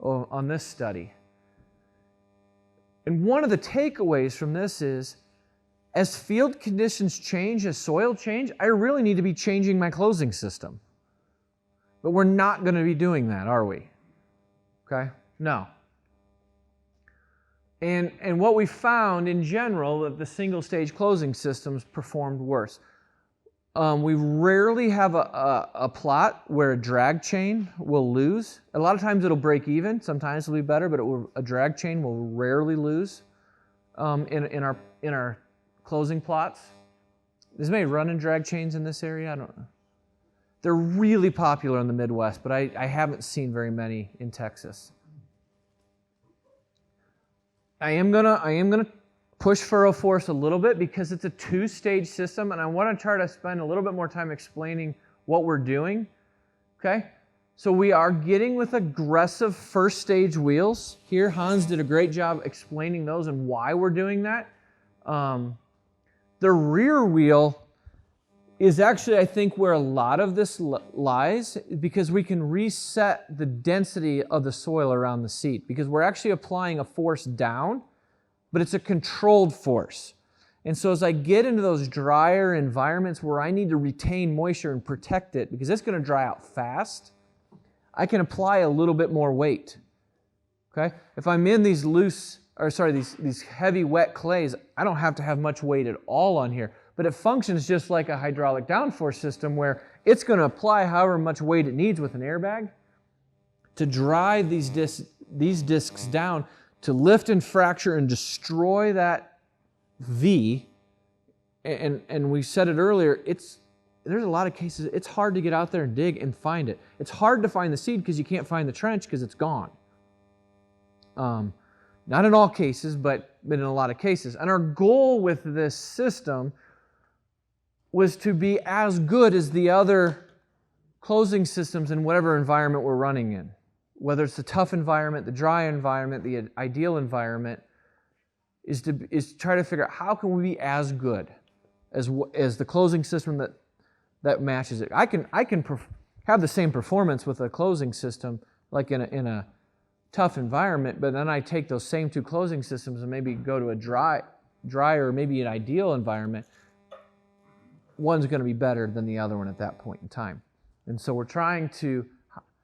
on this study. And one of the takeaways from this is, as field conditions change, as soil change, I really need to be changing my closing system. But we're not going to be doing that, are we? Okay? No. And what we found in general, that the single-stage closing systems performed worse. We rarely have a plot where a drag chain will lose. A lot of times it'll break even. Sometimes it'll be better, but a drag chain will rarely lose in our closing plots. Is there any run and drag chains in this area? I don't know. They're really popular in the Midwest, but I haven't seen very many in Texas. I am gonna push Furrow Force a little bit because it's a 2-stage system, and I want to try to spend a little bit more time explaining what we're doing. Okay, so we are getting with aggressive first stage wheels here. Hans did a great job explaining those and why we're doing that. The rear wheel is actually, I think, where a lot of this lies, because we can reset the density of the soil around the seat, because we're actually applying a force down, but it's a controlled force. And so as I get into those drier environments where I need to retain moisture and protect it, because it's going to dry out fast, I can apply a little bit more weight. Okay? If I'm in these these heavy wet clays, I don't have to have much weight at all on here. But it functions just like a hydraulic downforce system where it's going to apply however much weight it needs with an airbag to drive these discs down to lift and fracture and destroy that V. And we said it earlier, there's a lot of cases, it's hard to get out there and dig and find it. It's hard to find the seed because you can't find the trench because it's gone. Not in all cases, but in a lot of cases. And our goal with this system was to be as good as the other closing systems in whatever environment we're running in. Whether it's the tough environment, the dry environment, the ideal environment, is try to figure out how can we be as good as the closing system that matches it. I can have the same performance with a closing system like in a tough environment, but then I take those same 2 closing systems and maybe go to a drier, maybe an ideal environment. One's going to be better than the other one at that point in time. And so we're trying to,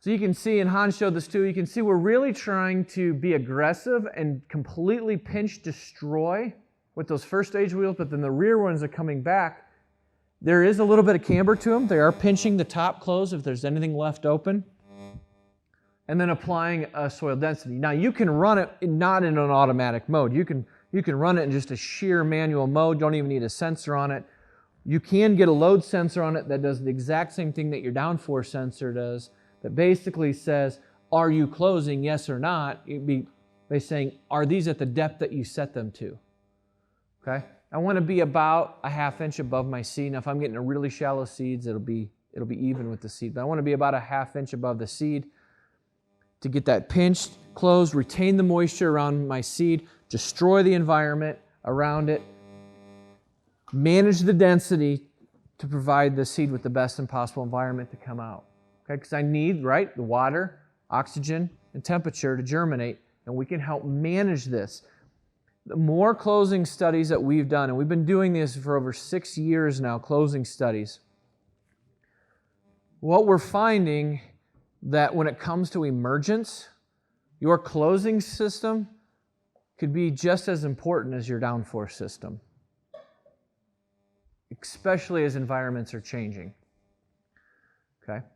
so you can see, and Hans showed this too, you can see we're really trying to be aggressive and completely pinch destroy with those first stage wheels, but then the rear ones are coming back. There is a little bit of camber to them. They are pinching the top close if there's anything left open, and then applying a soil density. Now you can run it not in an automatic mode. You can run it in just a sheer manual mode. Don't even need a sensor on it. You can get a load sensor on it that does the exact same thing that your downforce sensor does, that basically says, are you closing, yes or not? It'd be by saying, are these at the depth that you set them to? Okay? I want to be about a 1/2 inch above my seed. Now if I'm getting a really shallow seeds, it'll be even with the seed. But I want to be about a 1/2 inch above the seed to get that pinched, closed, retain the moisture around my seed, destroy the environment around it, manage the density to provide the seed with the best possible environment to come out. Okay, because I need, right, the water, oxygen, and temperature to germinate, and we can help manage this. The more closing studies that we've done, and we've been doing this for over 6 years now, closing studies, what we're finding that when it comes to emergence, your closing system could be just as important as your downforce system, especially as environments are changing. Okay?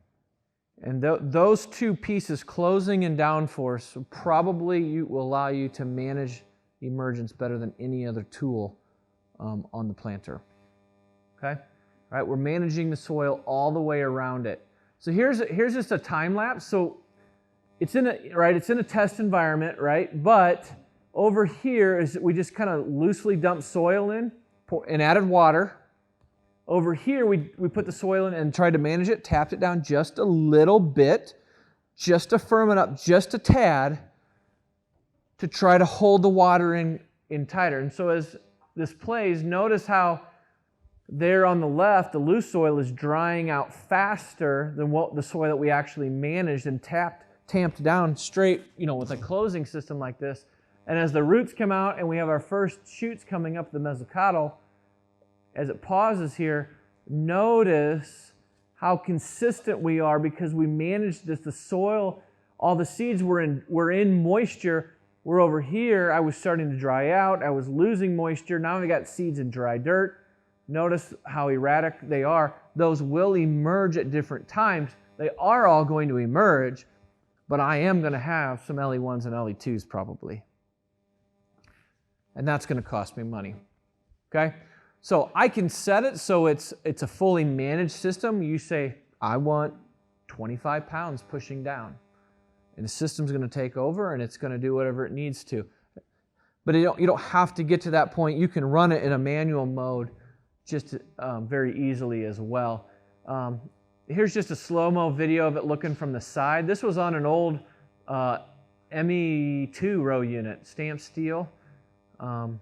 And those 2 pieces, closing and downforce, probably will allow you to manage emergence better than any other tool on the planter. Okay? All right, we're managing the soil all the way around it. So here's just a time lapse. So it's in a test environment, right? But over here is we just kind of loosely dumped soil in and added water. Over here we put the soil in and tried to manage it, tapped it down just a little bit, just to firm it up just a tad, to try to hold the water in tighter. And so as this plays, notice how there on the left, the loose soil is drying out faster than what the soil that we actually managed and tamped down straight, with a closing system like this. And as the roots come out and we have our first shoots coming up the mesocotyl, as it pauses here, notice how consistent we are because we managed this. The soil, all the seeds were in moisture. We're over here, I was starting to dry out. I was losing moisture. Now we got seeds in dry dirt. Notice how erratic they are. Those will emerge at different times. They are all going to emerge, but I am going to have some LE1s and LE2s probably. And that's going to cost me money. Okay? So I can set it so it's a fully managed system. You say, I want 25 pounds pushing down. And the system's going to take over and it's going to do whatever it needs to. But you don't have to get to that point. You can run it in a manual mode just very easily as well. Here's just a slow-mo video of it looking from the side. This was on an old ME2 row unit, stamped steel. And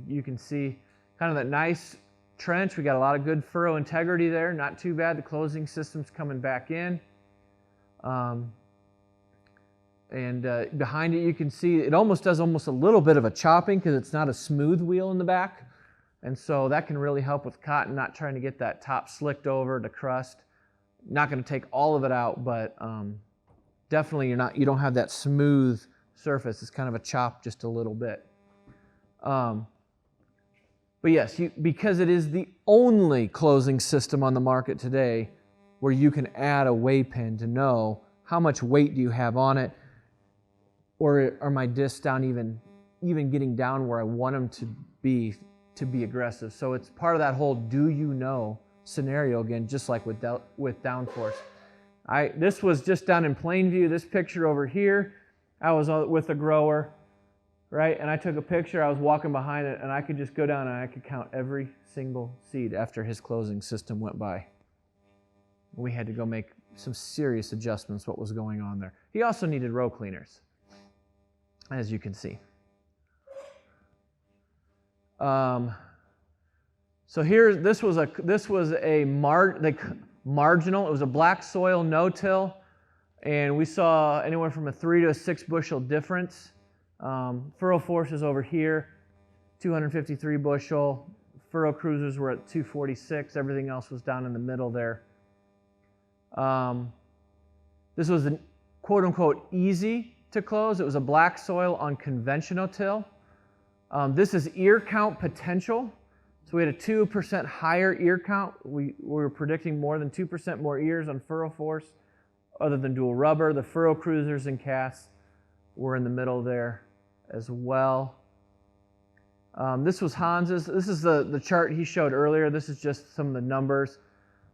you can see kind of that nice trench. We got a lot of good furrow integrity there. Not too bad. The closing system's coming back in. Behind it you can see it does a little bit of a chopping because it's not a smooth wheel in the back. And so that can really help with cotton, not trying to get that top slicked over to crust. Not going to take all of it out, but definitely you don't have that smooth surface. It's kind of a chop just a little bit. But yes, because it is the only closing system on the market today where you can add a weigh pin to know how much weight do you have on it, or are my discs down even getting down where I want them to be aggressive. So it's part of that whole do you know scenario again, just like with Downforce. This was just down in Plainview. This picture over here, I was with a grower, right? And I took a picture. I was walking behind it, and I could just go down and I could count every single seed after his closing system went by. We had to go make some serious adjustments what was going on there. He also needed row cleaners, as you can see. So here, this was a marginal. It was a black soil no-till, and we saw anywhere from a 3 to a 6 bushel difference. Furrow forces over here, 253 bushel. Furrow cruisers were at 246. Everything else was down in the middle there. This was a quote-unquote easy to close. It was a black soil on conventional till. This is ear count potential. So we had a 2% higher ear count. We were predicting more than 2% more ears on Furrow Force other than dual rubber. The Furrow cruisers and casts were in the middle there as well. This was Hans's. This is the chart he showed earlier. This is just some of the numbers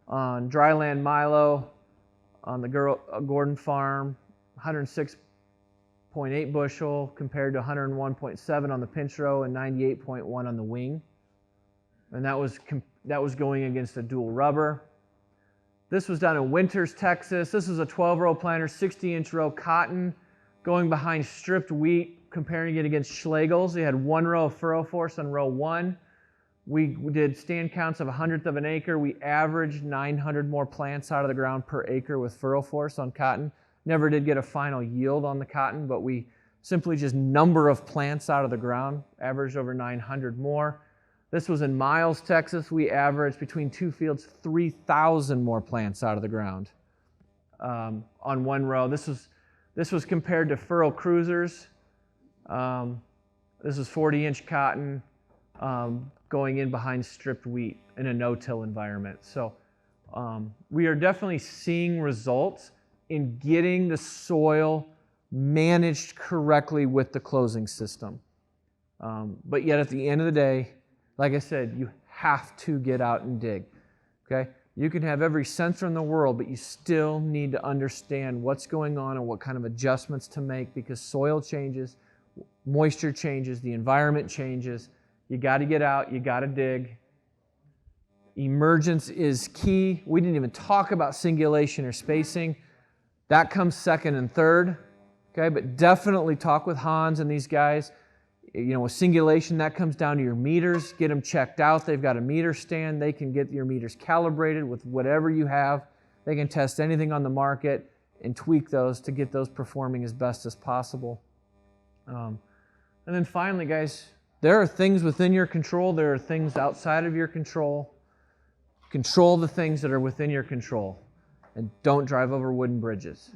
on dryland Milo on the Gordon farm, 106.8 bushel compared to 101.7 on the pinch row and 98.1 on the wing. And that was going against a dual rubber. This was down in Winters, Texas. This was a 12-row planter, 60-inch row cotton going behind stripped wheat, comparing it against Schlegel's. They had 1 row of Furrow Force on row 1. We did stand counts of 1/100 of an acre. We averaged 900 more plants out of the ground per acre with Furrow Force on cotton. Never did get a final yield on the cotton, but we simply just number of plants out of the ground, averaged over 900 more. This was in Miles, Texas. We averaged between 2 fields 3,000 more plants out of the ground on 1 row. This was compared to Furrow cruisers. This is 40-inch cotton going in behind stripped wheat in a no-till environment. So we are definitely seeing results in getting the soil managed correctly with the closing system. But yet at the end of the day, like I said, you have to get out and dig, okay? You can have every sensor in the world, but you still need to understand what's going on and what kind of adjustments to make, because soil changes, moisture changes, the environment changes. You got to get out, you got to dig. Emergence is key. We didn't even talk about singulation or spacing. That comes second and third, okay? But definitely talk with Hans and these guys. You know, with singulation, that comes down to your meters. Get them checked out. They've got a meter stand. They can get your meters calibrated with whatever you have. They can test anything on the market and tweak those to get those performing as best as possible. And then finally, guys, there are things within your control. There are things outside of your control. Control the things that are within your control, and don't drive over wooden bridges.